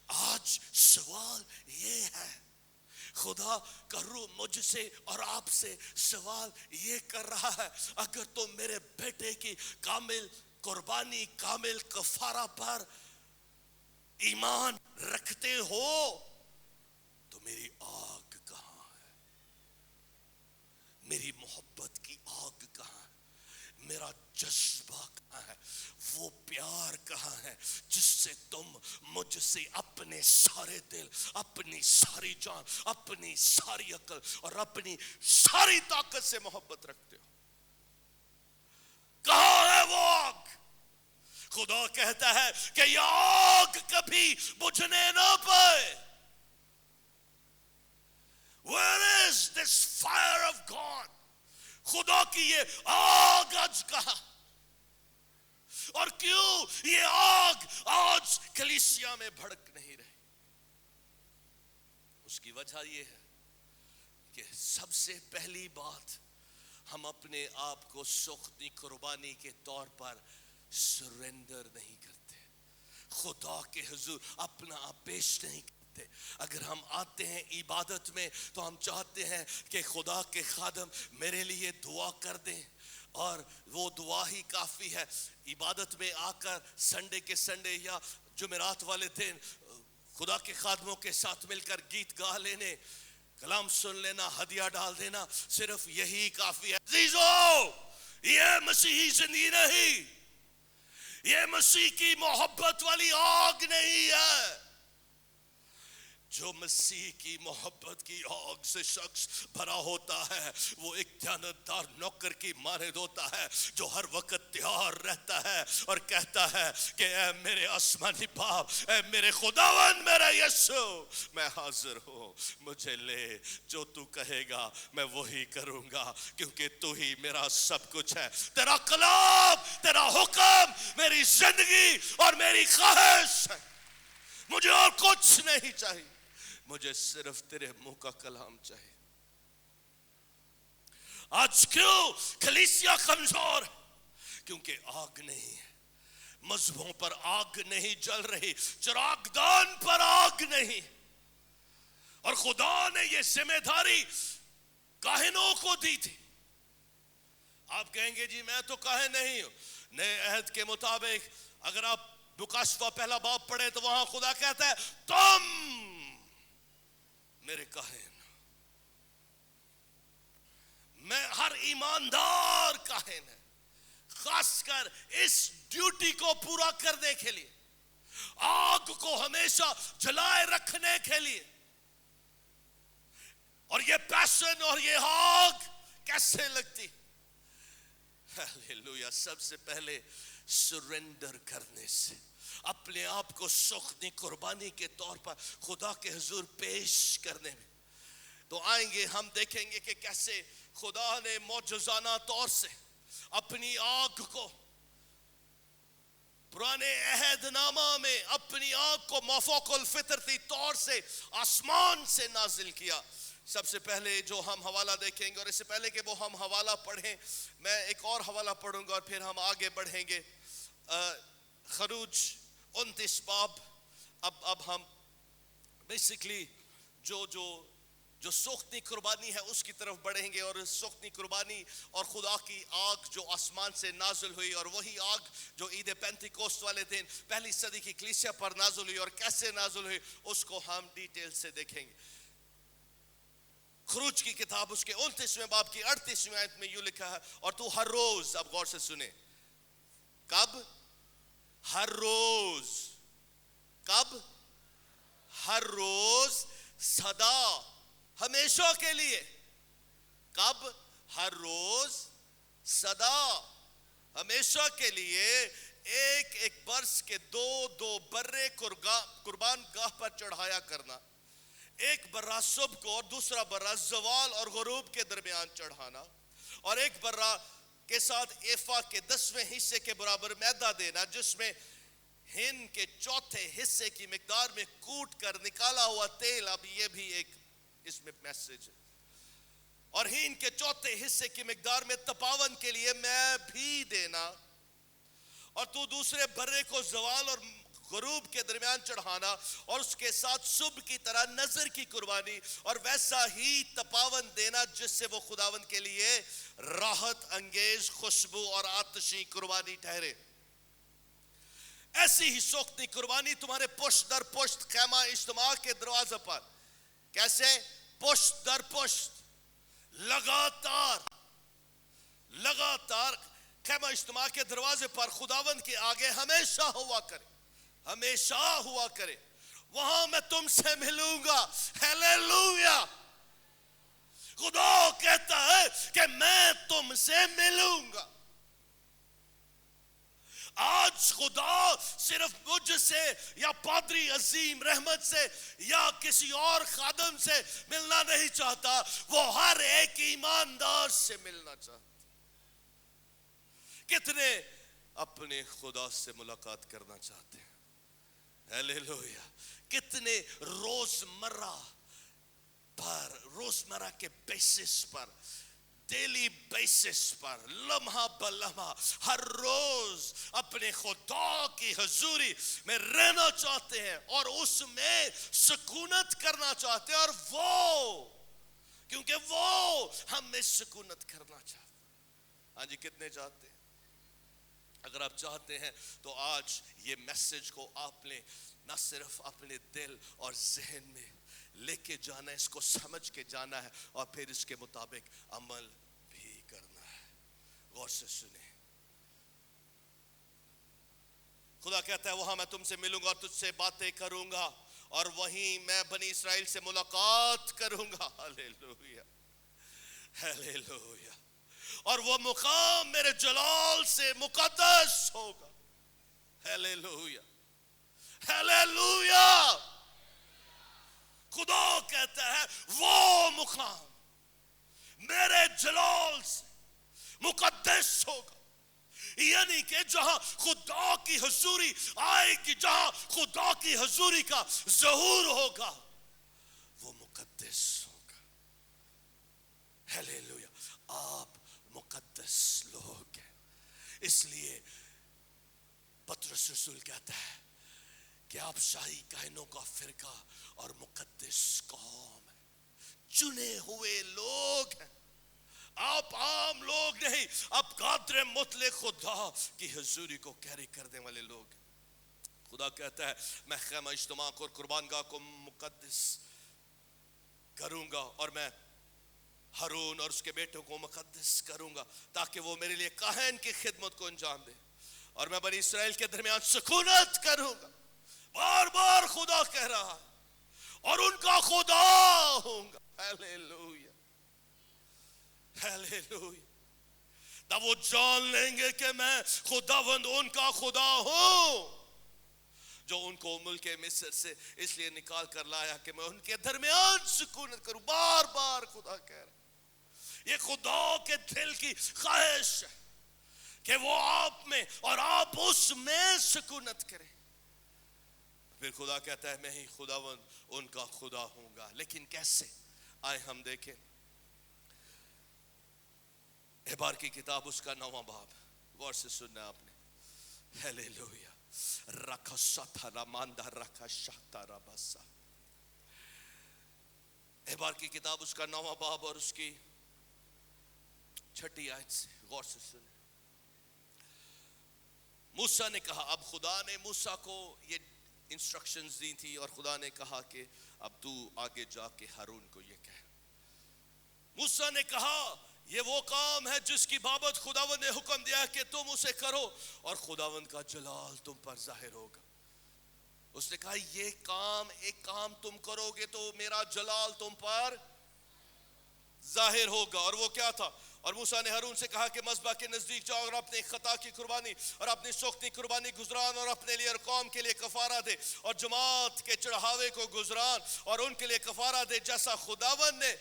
آج سوال یہ ہے, خدا کا روح مجھ سے اور آپ سے سوال یہ کر رہا ہے, اگر تم میرے بیٹے کی کامل قربانی, کامل کفارہ پر ایمان رکھتے ہو تو میری آگ کہاں ہے؟ میری محبت کی آگ کہاں ہے؟ میرا جذبہ کہاں ہے؟ وہ پیار کہاں ہے جس سے تم مجھ سے اپنے سارے دل, اپنی ساری جان, اپنی ساری عقل اور اپنی ساری طاقت سے محبت رکھتے ہو؟ کہاں ہے وہ آگ؟ خدا کہتا ہے کہ یہ آگ کبھی بجھنے نہ پائے. Where is this fire of God? خدا کی یہ آگ آج کہاں؟ اور کیوں یہ آگ آج کلیسیا میں بھڑک نہیں رہی؟ اس کی وجہ یہ ہے کہ سب سے پہلی بات, ہم اپنے آپ کو سختی قربانی کے طور پر سرنڈر نہیں کرتے, خدا کے حضور اپنا آپ پیش نہیں کرتے. اگر ہم آتے ہیں عبادت میں تو ہم چاہتے ہیں کہ خدا کے خادم میرے لیے دعا کر دیں, اور وہ دعا ہی کافی ہے. عبادت میں آ کر سنڈے کے سنڈے یا جمعرات والے دن خدا کے خادموں کے ساتھ مل کر گیت گا لینے, کلام سن لینا, ہدیہ ڈال دینا, صرف یہی کافی ہے. عزیزو, یہ مسیحی زندگی نہیں, یہ مسیح کی محبت والی آگ نہیں ہے. جو مسیح کی محبت کی آگ سے شخص بھرا ہوتا ہے وہ ایک دیانتدار نوکر کی مانند ہوتا ہے جو ہر وقت تیار رہتا ہے اور کہتا ہے کہ اے میرے آسمانی باپ, اے میرے خداوند, میرا یسوع, میں حاضر ہوں, مجھے لے, جو تو کہے گا میں وہی کروں گا, کیونکہ تو ہی میرا سب کچھ ہے. تیرا کلام, تیرا حکم میری زندگی اور میری خواہش ہے. مجھے اور کچھ نہیں چاہیے, مجھے صرف تیرے منہ کا کلام چاہیے. آج کیوں کلیسیا کمزور؟ کیونکہ آگ نہیں ہے, مذہبوں پر آگ نہیں جل رہی, چراغ دان پر آگ نہیں. اور خدا نے یہ ذمہ داری کاہنوں کو دی تھی. آپ کہیں گے جی میں تو کاہن نہیں ہوں. نئے عہد کے مطابق اگر آپ مکاشفہ پہلا باب پڑھے تو وہاں خدا کہتا ہے تم میرے کاہن. میں ہر ایماندار کاہن ہے, خاص کر اس ڈیوٹی کو پورا کرنے کے لیے, آگ کو ہمیشہ جلائے رکھنے کے لیے. اور یہ پیشن اور یہ آگ کیسے لگتی؟ ہیلیلویا, سب سے پہلے سرنڈر کرنے سے, اپنے آپ کو سختی قربانی کے طور پر خدا کے حضور پیش کرنے میں. تو آئیں گے, ہم دیکھیں گے کہ کیسے خدا نے معجزانہ طور سے اپنی آگ کو پرانے عہد نامہ میں اپنی آگ کو مافوق الفطرتی طور سے آسمان سے نازل کیا. سب سے پہلے جو ہم حوالہ دیکھیں گے, اور اس سے پہلے کہ وہ ہم حوالہ پڑھیں میں ایک اور حوالہ پڑھوں گا اور پھر ہم آگے بڑھیں گے. خروج 29 باب. اب ہم بیسیکلی جو سوختنی قربانی ہے اس کی طرف بڑھیں گے, اور سوختنی قربانی اور خدا کی آگ جو آسمان سے نازل ہوئی, اور وہی آگ جو عید پینتیکوست والے دن پہلی صدی کی کلیسیا پر نازل ہوئی اور کیسے نازل ہوئی, اس کو ہم ڈیٹیل سے دیکھیں گے. خروج کی کتاب اس کے 29ویں باب کی 38ویں آیت میں یوں لکھا ہے, اور تو ہر روز, اب غور سے سنیں, کب؟ ہر روز. کب؟ ہر روز سدا, ہمیشہ کے لیے. کب؟ ہر روز سدا, ہمیشہ کے لیے ایک ایک برس کے دو برے قربان گاہ پر چڑھایا کرنا. ایک برہ صبح کو اور دوسرا برہ زوال اور غروب کے درمیان چڑھانا, اور ایک برہ کے ساتھ ایفا کے 10ویں حصے کے برابر میدہ دینا, جس میں ہن کے چوتھے حصے کی مقدار میں کوٹ کر نکالا ہوا تیل. اب یہ بھی ایک اس میں میسج ہے. اور ہن کے چوتھے حصے کی مقدار میں تپاون کے لیے میں بھی دینا, اور تو دوسرے برے کو زوال اور غروب کے درمیان چڑھانا, اور اس کے ساتھ صبح کی طرح نظر کی قربانی, اور ویسا ہی تپاون دینا جس سے وہ خداوند کے لیے راحت انگیز خوشبو اور آتشی قربانی ٹھہرے. ایسی ہی سوختنی قربانی تمہارے پشت در پشت خیمہ اجتماع کے دروازے پر. کیسے؟ پشت در پشت, لگاتار خیمہ اجتماع کے دروازے پر خداوند کے آگے ہمیشہ ہوا کرے, ہمیشہ ہوا کرے. وہاں میں تم سے ملوں گا. ہیلیلویا. خدا کہتا ہے کہ میں تم سے ملوں گا. آج خدا صرف مجھ سے یا پادری عظیم رحمت سے یا کسی اور خادم سے ملنا نہیں چاہتا, وہ ہر ایک ایماندار سے ملنا چاہتا. کتنے اپنے خدا سے ملاقات کرنا چاہتے ہیں؟ ہیلیلویا. کتنے روزمرہ کے بیسس پر, ڈیلی بیسس پر, لمحہ بلمحہ, ہر روز اپنے خدا کی حضوری میں رہنا چاہتے ہیں اور اس میں سکونت کرنا چاہتے ہیں, اور کیونکہ وہ ہم میں سکونت کرنا چاہتے ہیں. ہاں جی کتنے چاہتے ہیں؟ اگر آپ چاہتے ہیں تو آج یہ میسج کو آپ نے نہ صرف اپنے دل اور ذہن میں لے کے جانا ہے، اس کو سمجھ کے جانا ہے اور پھر اس کے مطابق عمل بھی کرنا ہے. غور سے سنیں. خدا کہتا ہے وہاں میں تم سے ملوں گا اور تجھ سے باتیں کروں گا اور وہیں میں بنی اسرائیل سے ملاقات کروں گا. ہلیلویا ہلیلویا. اور وہ مقام میرے جلال سے مقدس ہوگا. ہلیلویا ہلیلویا. خدا کہتا ہے وہ مقام میرے جلال سے مقدس ہوگا. یعنی کہ جہاں خدا کی حضوری آئے گی، جہاں خدا کی حضوری کا ظہور ہوگا، وہ مقدس ہوگا. ہلیلویا. آپ مقدس لوگ ہیں. اس لیے پطرس رسول کہتا ہے کہ آپ شاہی کہنوں کا فرقہ اور مقدس قوم ہیں، چنے ہوئے لوگ ہیں. آپ عام لوگ نہیں، آپ قادر مطلق خدا کی حضوری کو کیری کرنے والے لوگ ہیں. خدا کہتا ہے میں خیمہ اجتماع کو اور قربان گاہ کو مقدس کروں گا، اور میں ہارون اور اس کے بیٹوں کو مقدس کروں گا تاکہ وہ میرے لیے کاہن کی خدمت کو انجام دے، اور میں بنی اسرائیل کے درمیان سکونت کروں گا. بار بار خدا کہہ رہا ہے اور ان کا خدا ہوں گا. ہلیلویا ہلیلویا. تب وہ جان لیں گے کہ میں خداوند ان کا خدا ہوں جو ان کو ملک مصر سے اس لیے نکال کر لایا کہ میں ان کے درمیان سکونت کروں. بار بار خدا کہہ رہا ہے. یہ خدا کے دل کی خواہش ہے کہ وہ آپ میں اور آپ اس میں سکونت کریں. پھر خدا کہتا ہے میں ہی خداوند ان کا خدا ہوں گا. لیکن کیسے؟ آئے ہم دیکھیں احبار کی کتاب اس کا 9واں باب. غور سے سننا آپ نے. ہلیلویا. رکھا شاتھا راماندہ رکھا شاتھا راباسا. احبار کی کتاب اس کا 9واں باب اور اس کی 6 آیت سے غور سے سنیں. موسیٰ نے کہا، اب خدا نے موسیٰ کو یہ انسٹرکشنز دی تھی اور خدا نے کہا کہ اب تو آگے جا کے ہارون کو یہ کہہ. موسیٰ نے کہا یہ وہ کام ہے جس کی بابت خداوند نے حکم دیا ہے کہ تم اسے کرو اور خداوند کا جلال تم پر ظاہر ہوگا. اس نے کہا یہ کام، ایک کام تم کرو گے تو میرا جلال تم پر ظاہر ہوگا. اور وہ کیا تھا؟ اور موسیٰ نے ہارون سے کہا کہ مذبح کے نزدیک جاؤ اور اپنے خطا کی قربانی اور اپنی سوختنی قربانی گزران اور اپنے لیے اور قوم کے لیے کفارہ دے اور جماعت کے چڑھاوے کو گزران اور ان کے لیے کفارہ دے جیسا خداوند نے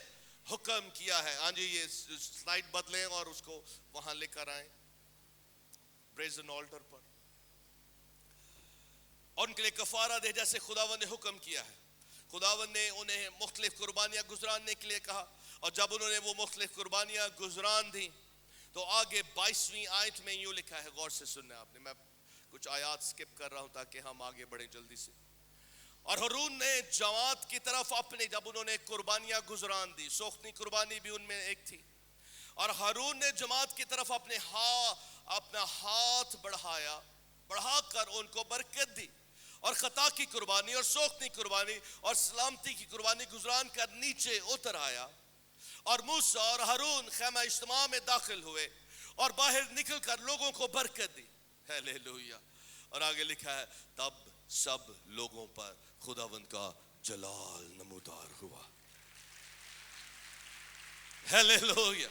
حکم کیا ہے. ہاں جی یہ سلائیڈ بدلیں اور اس کو وہاں لے کر آئیں بریزن آلٹر پر. اور ان کے لیے کفارہ دے جیسے خداوند نے حکم کیا ہے. خداوند نے انہیں مختلف قربانیاں گزراننے کے لیے کہا، اور جب انہوں نے وہ مختلف قربانیاں گزران دیں تو آگے 22ویں آیت میں یوں لکھا ہے. غور سے سننا آپ نے. میں کچھ آیات سکپ کر رہا ہوں تاکہ ہم آگے بڑھیں جلدی سے. اور ہارون نے جماعت کی طرف اپنے، جب انہوں نے قربانیاں گزران دی، سوختنی قربانی بھی ان میں ایک تھی، اور ہارون نے جماعت کی طرف اپنا ہاتھ بڑھا کر ان کو برکت دی اور خطا کی قربانی اور سوختنی قربانی اور سلامتی کی قربانی گزران کر نیچے اتر آیا. اور موسیٰ اور ہارون خیمہ اجتماع میں داخل ہوئے اور باہر نکل کر لوگوں کو برکت دی. ہلیلویا. اور آگے لکھا ہے تب سب لوگوں پر خداوند کا جلال نمودار ہوا. ہلیلویا.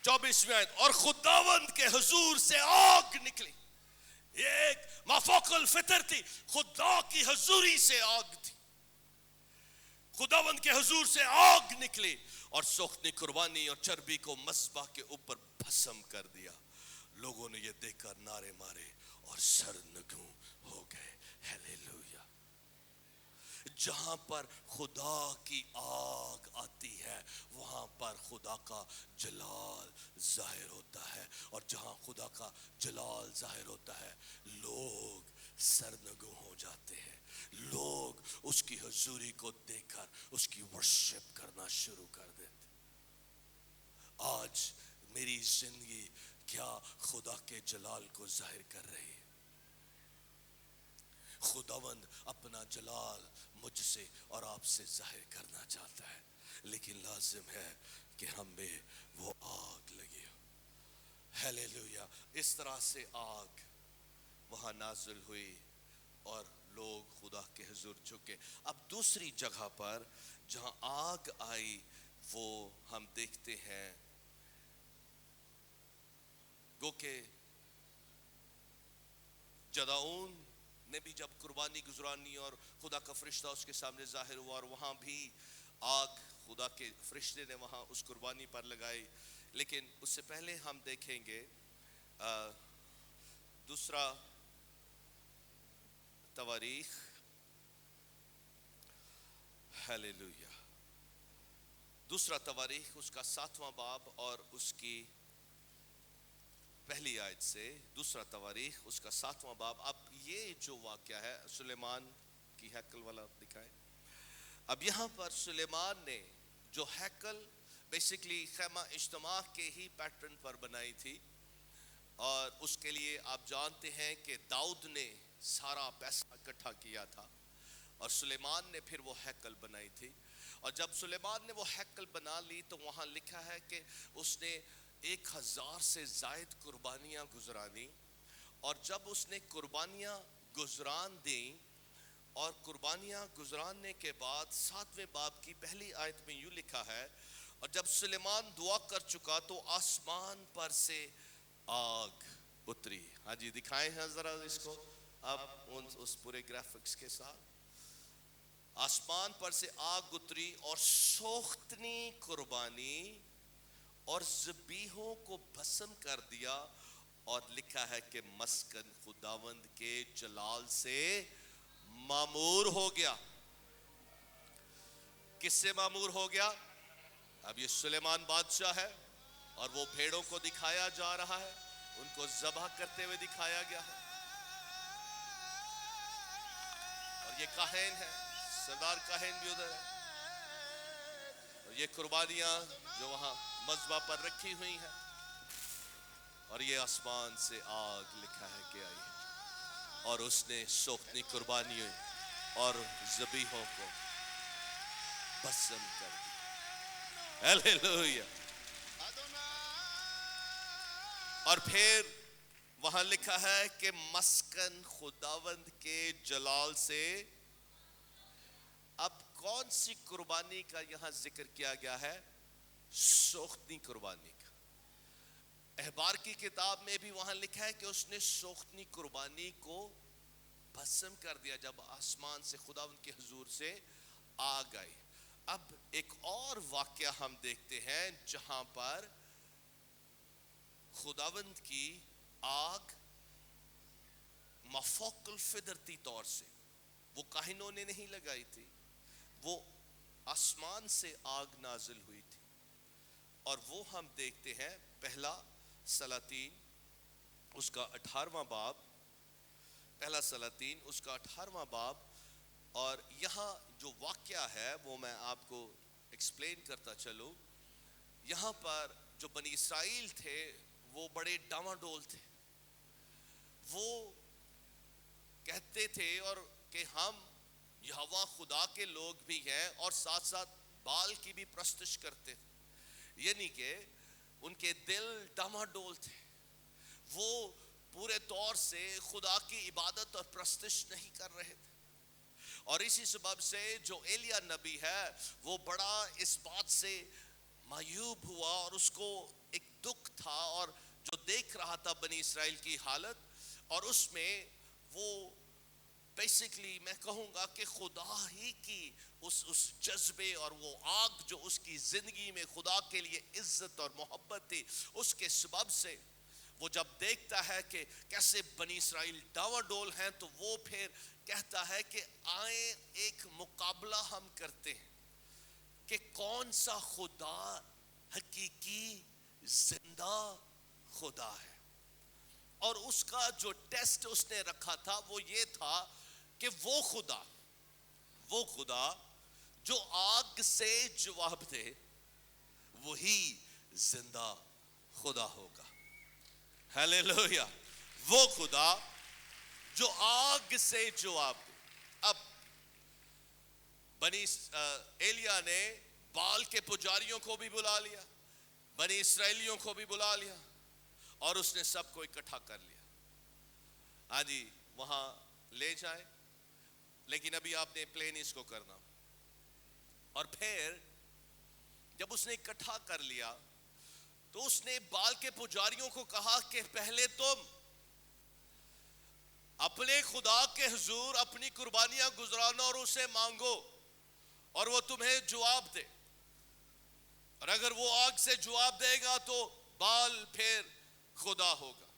24ویں آیت. اور خداوند کے حضور سے آگ نکلی. یہ ایک مافوق الفطر تھی، خدا کی حضوری سے آگ تھی. خداوند کے حضور سے آگ نکلی اور سوختنی قربانی اور چربی کو مذبح کے اوپر بھسم کر دیا. لوگوں نے یہ دیکھ کر نعرے مارے اور سرنگوں ہو گئے. ہلیلویا. جہاں پر خدا کی آگ آتی ہے وہاں پر خدا کا جلال ظاہر ہوتا ہے، اور جہاں خدا کا جلال ظاہر ہوتا ہے لوگ سرنگوں ہو جاتے ہیں. لوگ اس کی حضوری کو دیکھ کر اس کی ورشپ کرنا شروع کر دیتے. آج میری زندگی کیا خدا کے جلال کو ظاہر کر رہی ہے؟ خداوند اپنا جلال مجھ سے اور آپ سے ظاہر کرنا چاہتا ہے، لیکن لازم ہے کہ ہم میں وہ آگ لگے ہو۔ ہیلیلویا۔ اس طرح سے آگ وہاں نازل ہوئی اور لوگ خدا کے حضور جھکے۔ اب دوسری جگہ پر جہاں آگ آئی وہ ہم دیکھتے ہیں، گو کہ جدعون نے بھی جب قربانی گزرانی اور خدا کا فرشتہ اس کے سامنے ظاہر ہوا، اور وہاں بھی آگ خدا کے فرشتے نے وہاں اس قربانی پر لگائی۔ لیکن اس سے پہلے ہم دیکھیں گے دوسرا تواریخ، ہیلیلویا، دوسرا تواریخ اس کا 7واں باب اور اس کی پہلی آیت سے، دوسرا تواریخ اس کا 7واں باب۔ اب یہ جو واقعہ ہے سلیمان کی ہیکل والا دکھائیں۔ اب یہاں پر سلیمان نے جو ہیکل بیسیکلی خیمہ اجتماع کے ہی پیٹرن پر بنائی تھی، اور اس کے لیے آپ جانتے ہیں کہ داؤد نے سارا پیسہ اکٹھا کیا تھا اور سلیمان نے پھر وہ ہیکل بنائی تھی۔ اور جب سلیمان نے وہ ہیکل بنا لی تو وہاں لکھا ہے کہ اس نے 1000 سے زائد قربانیاں گزرانی، اور جب اس نے قربانیاں گزران دیں اور قربانیاں گزراننے کے بعد 7ویں باب کی پہلی آیت میں یوں لکھا ہے، اور جب سلیمان دعا کر چکا تو آسمان پر سے آگ اتری۔ ہاں جی دکھائیں ہیں ذرا اس کو اب اس پورے گرافکس کے ساتھ۔ آسمان پر سے آگ اتری اور سوختنی قربانی اور ذبیحوں کو بھسم کر دیا، اور لکھا ہے کہ مسکن خداوند کے جلال سے معمور ہو گیا۔ کس سے معمور ہو گیا؟ اب یہ سلیمان بادشاہ ہے اور وہ بھیڑوں کو دکھایا جا رہا ہے، ان کو ذبح کرتے ہوئے دکھایا گیا ہے، اور یہ کاہن ہے، سردار کاہن بھی ادھر ہے، اور یہ قربانیاں جو وہاں مذبح پر رکھی ہوئی ہیں، اور یہ آسمان سے آگ لکھا ہے کہ آئی ہے، اور اس نے سوختنی قربانیوں اور ذبیحوں کو بھسم کر دیا۔ ہیلیلویا۔ اور پھر وہاں لکھا ہے کہ مسکن خداوند کے جلال سے، اب کون سی قربانی کا یہاں ذکر کیا گیا ہے؟ سوختنی قربانی کا۔ احبار کی کتاب میں بھی وہاں لکھا ہے کہ اس نے سوختنی قربانی کو بھسم کر دیا جب آسمان سے خداوند کے حضور سے آگ آئی۔ اب ایک اور واقعہ ہم دیکھتے ہیں جہاں پر خداوند کی آگ مفوق الفطرتی طور سے، وہ کاہنوں نے نہیں لگائی تھی، وہ آسمان سے آگ نازل ہوئی تھی، اور وہ ہم دیکھتے ہیں پہلا سلاطین اس کا 18واں باب، پہلا سلاطین اس کا 18واں باب، اور یہاں جو واقعہ ہے وہ میں آپ کو ایکسپلین کرتا چلوں۔ یہاں پر جو بنی اسرائیل تھے وہ بڑے ڈاواڈول تھے، وہ کہتے تھے اور کہ ہم یہوہ خدا کے لوگ بھی ہیں، اور ساتھ ساتھ بال کی بھی پرستش کرتے تھے، یعنی کہ ان کے دل ڈاواڈول تھے، وہ پورے طور سے خدا کی عبادت اور پرستش نہیں کر رہے تھے۔ اور اسی سبب سے جو ایلیا نبی ہے وہ بڑا اس بات سے معیوب ہوا، اور اس کو ایک دکھ تھا، اور جو دیکھ رہا تھا بنی اسرائیل کی حالت، اور اس میں وہ بیسیکلی میں کہوں گا کہ خدا ہی کی اس جذبے اور وہ آگ جو اس کی زندگی میں خدا کے لیے عزت اور محبت تھی، اس کے سبب سے وہ جب دیکھتا ہے کہ کیسے بنی اسرائیل ڈاواڈول ہیں، تو وہ پھر کہتا ہے کہ آئیں ایک مقابلہ ہم کرتے ہیں کہ کون سا خدا حقیقی زندہ خدا ہے۔ اور اس کا جو ٹیسٹ اس نے رکھا تھا وہ یہ تھا کہ وہ خدا جو آگ سے جواب دے وہی زندہ خدا ہوگا. ہیلیلویا. وہ خدا جو آگ سے جواب دے. اب بنی ایلیا نے بال کے پجاریوں کو بھی بلا لیا, بنی اسرائیلیوں کو بھی بلا لیا, اور اس نے سب کو اکٹھا کر لیا. ہاں جی, وہاں لے جائیں, لیکن ابھی آپ نے پلین اس کو کرنا. اور پھر جب اس نے اکٹھا کر لیا تو اس نے بال کے پجاریوں کو کہا کہ پہلے تم اپنے خدا کے حضور اپنی قربانیاں گزرانا اور اسے مانگو, اور وہ تمہیں جواب دے. اور اگر وہ آگ سے جواب دے گا تو بال پھر خدا ہوگا.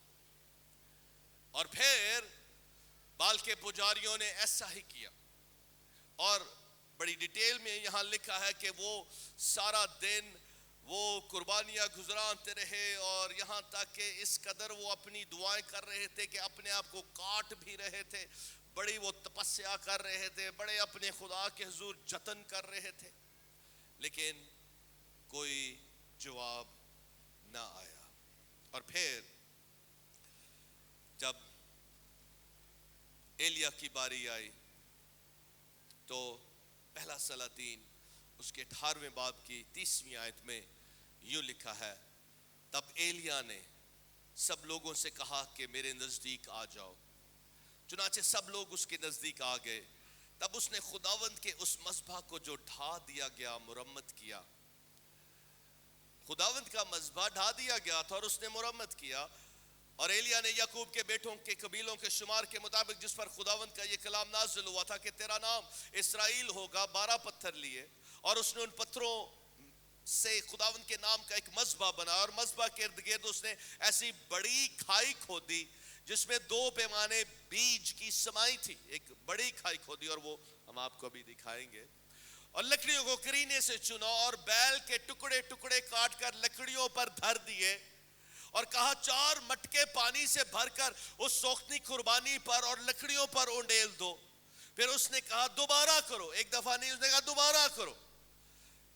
اور پھر بال کے پجاریوں نے ایسا ہی کیا, اور بڑی ڈیٹیل میں یہاں لکھا ہے کہ وہ سارا دن وہ قربانیاں گزرانتے رہے, اور یہاں تک کہ اس قدر وہ اپنی دعائیں کر رہے تھے کہ اپنے آپ کو کاٹ بھی رہے تھے, بڑی وہ تپسیا کر رہے تھے, بڑے اپنے خدا کے حضور جتن کر رہے تھے, لیکن کوئی جواب نہ آیا. اور پھر جب ایلیا کی باری آئی تو پہلا سلاطین اس کے 18ویں باب کی 30ویں آیت میں یوں لکھا ہے, تب ایلیا نے سب لوگوں سے کہا کہ میرے نزدیک آ جاؤ. چنانچہ سب لوگ اس کے نزدیک آ گئے. تب اس نے خداوند کے اس مذبح کو جو ڈھا دیا گیا مرمت کیا. خداوند کا مذبح ڈھا دیا گیا تھا اور اس نے مرمت کیا. اور ایلیا نے یعقوب کے بیٹوں کے قبیلوں کے شمار کے مطابق جس پر خداوند کا یہ کلام نازل ہوا تھا کہ تیرا نام اسرائیل ہوگا, 12 پتھر لیے, اور اس نے ان پتھروں سے خداوند کے نام کا ایک مذبح بنا, اور مذبح کے ارد گرد اس نے ایسی بڑی کھائی کھودی جس میں 2 پیمانے بیج کی سمائی تھی. ایک بڑی کھائی کھودی, اور وہ ہم آپ کو بھی دکھائیں گے. اور لکڑیوں کو کرینے سے چنا اور بیل کے ٹکڑے ٹکڑے کاٹ کر لکڑیوں پر دھر دیے, اور کہا 4 مٹکے پانی سے بھر کر اس سوختنی قربانی پر اور لکڑیوں پر اونڈیل دو. پھر اس نے کہا دوبارہ کرو. ایک دفعہ نہیں, اس نے کہا دوبارہ کرو.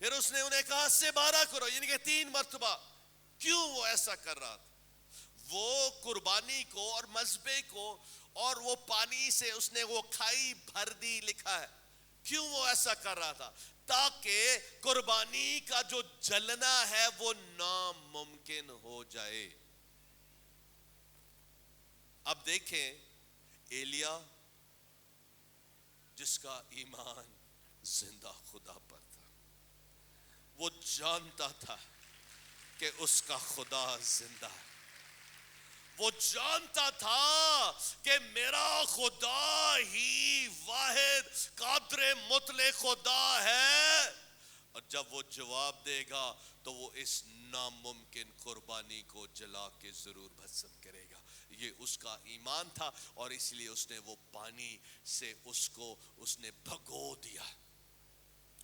پھر اس نے انہیں کہا 12 کرو, یعنی کہ 3 مرتبہ. کیوں وہ ایسا کر رہا تھا؟ وہ قربانی کو اور مذبح کو اور وہ پانی سے اس نے وہ کھائی بھر دی, لکھا ہے. کیوں وہ ایسا کر رہا تھا؟ تاکہ قربانی کا جو جلنا ہے وہ ناممکن ہو جائے. اب دیکھیں, ایلیا جس کا ایمان زندہ خدا پر تھا, وہ جانتا تھا کہ اس کا خدا زندہ ہے. وہ جانتا تھا کہ میرا خدا ہی واحد قادر مطلق خدا ہے, اور جب وہ جواب دے گا تو وہ اس ناممکن قربانی کو جلا کے ضرور بھسم کرے گا. یہ اس کا ایمان تھا, اور اس لیے اس نے وہ پانی سے اس کو اس نے بھگو دیا.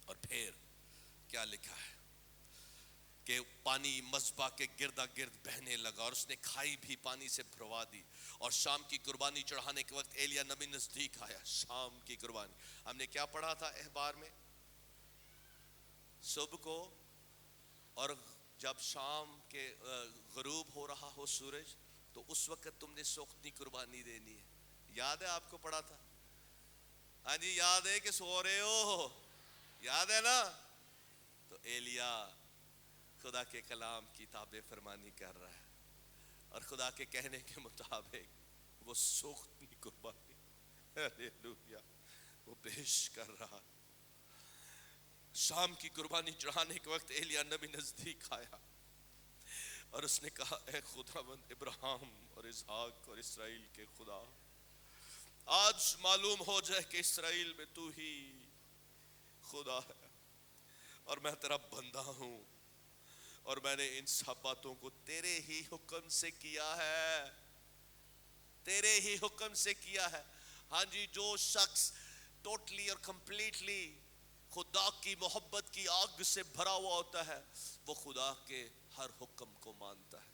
اور پھر کیا لکھا ہے کہ پانی مذبح کے گردا گرد بہنے لگا, اور اس نے کھائی بھی پانی سے بھروا دی. اور شام کی قربانی چڑھانے کے وقت ایلیا نبی نزدیک آیا. شام کی قربانی ہم نے کیا پڑھا تھا اخبار میں؟ صبح کو, اور جب شام کے غروب ہو رہا ہو سورج, تو اس وقت تم نے سوختنی قربانی دینی ہے. یاد ہے آپ کو پڑھا تھا؟ ہاں جی, یاد ہے کہ سو رہے ہو؟ یاد ہے نا؟ تو ایلیا خدا کے کلام کی تابع فرمانی کر رہا ہے, اور خدا کے کہنے کے مطابق وہ سوختنی قربانی ہیلیلویا وہ پیش کر رہا. شام کی قربانی چڑھانے کے وقت ایلیا نبی نزدیک آیا, اور اس نے کہا اے خداوند ابراہیم اور اسحاق اور اسرائیل کے خدا, آج معلوم ہو جائے کہ اسرائیل میں تو ہی خدا ہے, اور میں تیرا بندہ ہوں, اور میں نے ان سب باتوں کو تیرے ہی حکم سے کیا ہے, تیرے ہی حکم سے کیا ہے. ہاں جی, جو شخص ٹوٹلی اور کمپلیٹلی خدا کی محبت کی آگ سے بھرا ہوا ہوتا ہے, وہ خدا کے ہر حکم کو مانتا ہے.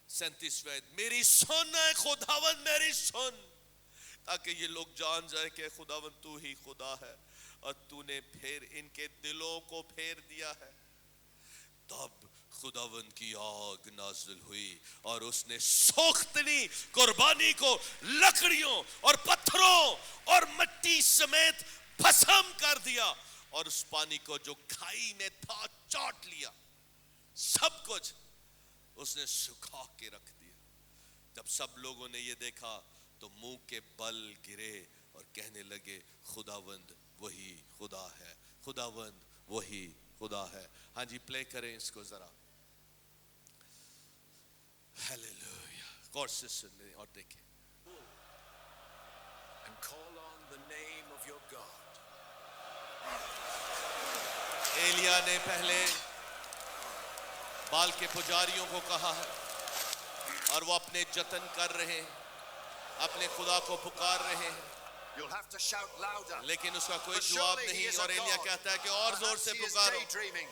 37 میری سن ہے خداوند میری سن, تاکہ یہ لوگ جان جائے کہ خداوند تو ہی خدا ہے, اور تو نے پھر ان کے دلوں کو پھیر دیا ہے. تب خداوند کی آگ نازل ہوئی اور اس نے سوختنی قربانی کو لکڑیوں اور پتھروں اور مٹی سمیت بھسم کر دیا، اور اس پانی کو جو کھائی میں تھا چاٹ لیا، سب کچھ اس نے سکھا کے رکھ دیا۔ جب سب لوگوں نے یہ دیکھا تو منہ کے بل گرے اور کہنے لگے خداوند وہی خدا ہے، خداوند وہی خدا ہے۔ ہاں جی پلے کریں اس کو ذرا۔ ہیلیلویا، غور سے سنیں اور دیکھیں۔ And call on the name of your God. ایلیا نے پہلے بال کے پجاریوں کو کہا ہے، اور وہ اپنے جتن کر رہے ہیں، اپنے خدا کو پکار رہے ہیں، You'll have to shout louder. لیکن اس کا کوئی But جواب surely he نہیں، is a اور ایلیا God. کہتا ہے کہ اور زور Perhaps سے he is پکارو۔ daydreaming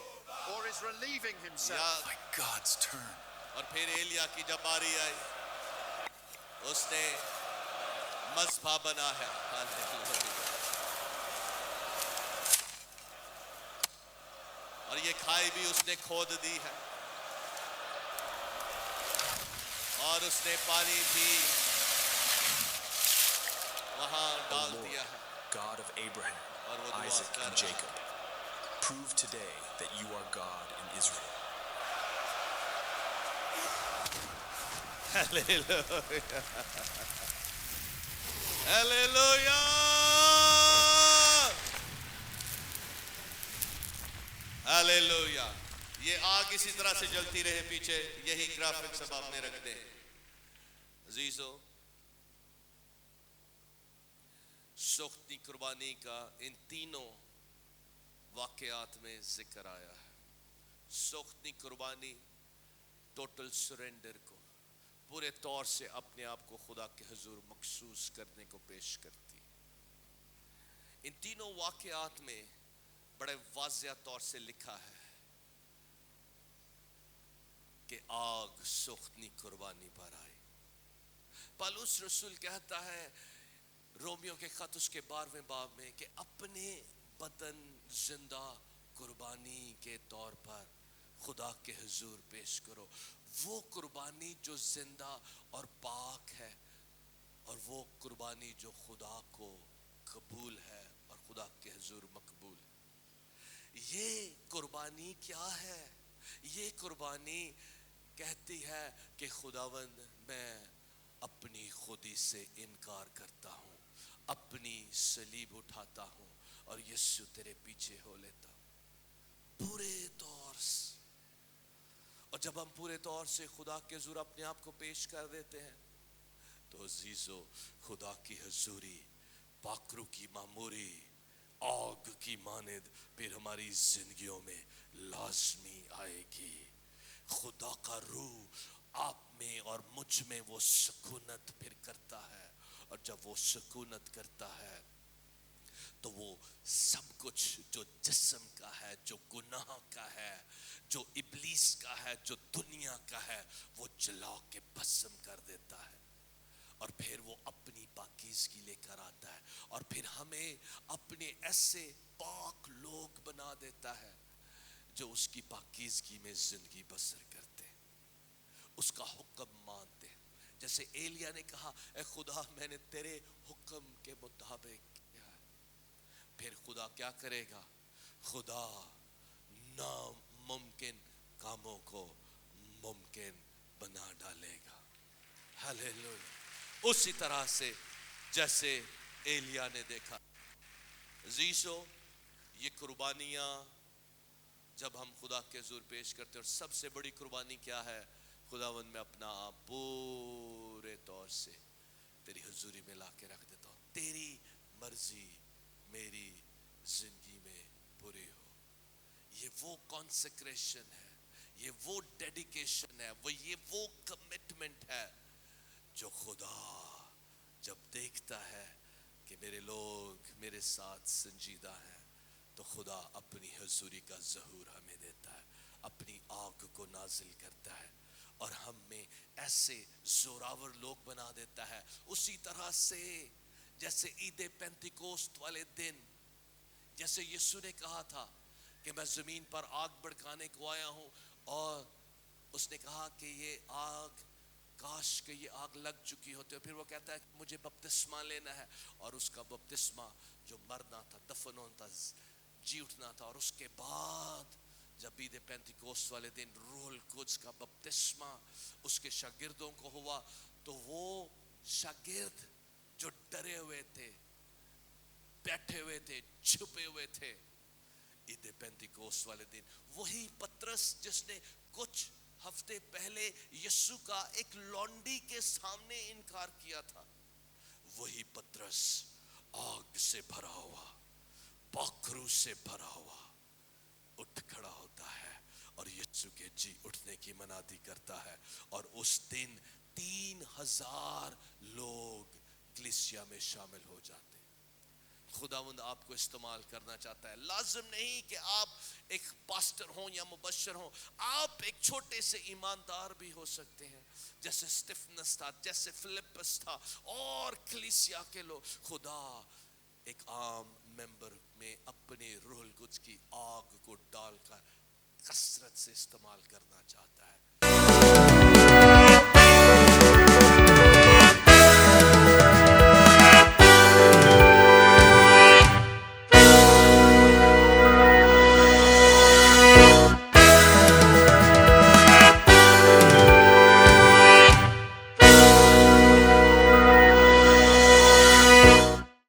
or is relieving himself. یا By God's turn. اور پھر ایلیا کی جب باری آئی، اس نے مذبح بنا ہے۔ اور یہ کھائی بھی اس نے کھود دی ہے، اور اس نے پانی بھی وہاں O ڈال Lord, دیا ہے۔ God of Abraham, اور وہ دعا Isaac, کر and رہا ہے۔ Jacob, prove today that you are God in Israel. Hallelujah, hallelujah, hallelujah. یہ آگ اسی طرح سے جلتی رہے پیچھے، یہی گرافک سب آپ نے رکھ دیں۔ عزیزو، سوختنی قربانی کا ان تینوں واقعات میں ذکر آیا ہے۔ سوختنی قربانی ٹوٹل سرنڈر کو، پورے طور سے اپنے آپ کو خدا کے حضور مخصوص کرنے کو پیش کرتی۔ ان تینوں واقعات میں بڑے واضح طور سے لکھا ہے کہ آگ سوختنی قربانی پر آئی۔ پالوس رسول کہتا ہے رومیوں کے خط اس کے 12ویں باب میں کہ اپنے بدن زندہ قربانی کے طور پر خدا کے حضور پیش کرو، وہ قربانی جو زندہ اور پاک ہے، اور وہ قربانی جو خدا کو قبول ہے اور خدا کے حضور مقبول ہے۔ یہ قربانی کیا ہے؟ یہ قربانی کہتی ہے کہ خداوند میں اپنی خودی سے انکار کرتا ہوں، اپنی صلیب اٹھاتا ہوں اور یسوع تیرے پیچھے ہو لیتا ہوں پورے طور سے۔ اور جب ہم پورے طور سے خدا کے حضور اپنے آپ کو پیش کر دیتے ہیں تو عزیزو، خدا کی حضوری، پاکرو کی معموری، آگ کی مانند پھر ہماری زندگیوں میں لازمی آئے گی۔ خدا کا روح آپ میں اور مجھ میں وہ سکونت پھر کرتا ہے، اور جب وہ سکونت کرتا ہے تو وہ سب کچھ جو جسم کا ہے، جو گناہ کا ہے، جو ابلیس کا ہے، جو دنیا کا ہے، وہ جلا کے بھسم کر دیتا ہے، اور پھر وہ اپنی پاکیزگی لے کر آتا ہے، اور پھر ہمیں اپنے ایسے پاک لوگ بنا دیتا ہے جو اس کی پاکیزگی میں زندگی بسر کرتے ہیں، اس کا حکم مانتے ہیں۔ جیسے ایلیا نے کہا اے خدا میں نے تیرے حکم کے مطابق کیا ہے، پھر خدا کیا کرے گا؟ خدا ناممکن کاموں کو ممکن بنا ڈالے گا۔ ہیلیلویا۔ اسی طرح سے جیسے ایلیا نے دیکھا۔ عزیزو، یہ قربانیاں جب ہم خدا کے حضور پیش کرتے ہیں، اور سب سے بڑی قربانی کیا ہے؟ خداوند میں اپنا آپ پورے طور سے تیری حضوری میں لا کے رکھ دیتا ہوں، تیری مرضی میری زندگی میں پوری ہو۔ یہ وہ کانسیکریشن ہے، یہ وہ ڈیڈیکیشن ہے، وہ کمٹمنٹ ہے جو خدا جب دیکھتا ہے کہ میرے لوگ میرے ساتھ سنجیدہ ہیں تو خدا اپنی حضوری کا ظہور ہمیں دیتا ہے، اپنی آگ کو نازل کرتا ہے اور ہم میں ایسے زوراور لوگ بنا دیتا ہے۔ اسی طرح سے جیسے عید پینتیکوست والے دن، جیسے یسوع نے کہا تھا کہ میں زمین پر آگ بھڑکانے کو آیا ہوں اور اس نے کہا کہ یہ آگ کاش کہ یہ آگ لگ چکی ہوتی. اور پھر وہ کہتا ہے کہ مجھے بپتسمہ لینا ہے, اور اس کا بپتسمہ جو مرنا تھا, دفن ہونا تھا, جی اٹھنا تھا, اور اس کے بعد جب عید پینتیکوست والے دن روح القدس کا بپتسمہ اس کے شاگردوں کو ہوا, تو وہ شاگرد جو ڈرے ہوئے تھے, بیٹھے ہوئے تھے, چھپے ہوئے تھے, عید پینتیکوست والے دن وہی پترس جس نے کچھ ہفتے پہلے یسوع کا ایک لونڈی کے سامنے انکار کیا تھا, وہی پترس آگ سے بھرا ہوا, پاکھرو سے بھرا ہوا اٹھ کھڑا ہوتا ہے اور یسوع کے جی اٹھنے کی منادی کرتا ہے. اور اس دن 3000 لوگ کلیسیا میں شامل ہو جاتے. خداوند آپ کو استعمال کرنا چاہتا ہے. لازم نہیں کہ آپ ایک پاسٹر ہوں یا مبشر ہوں, آپ ایک چھوٹے سے ایماندار بھی ہو سکتے ہیں, جیسے اسٹیفنس تھا, جیسے فلپس تھا, اور کلیسیا کے لوگ. خدا ایک عام ممبر میں اپنے روح القدس کی آگ کو ڈال کر کثرت سے استعمال کرنا چاہتا ہے.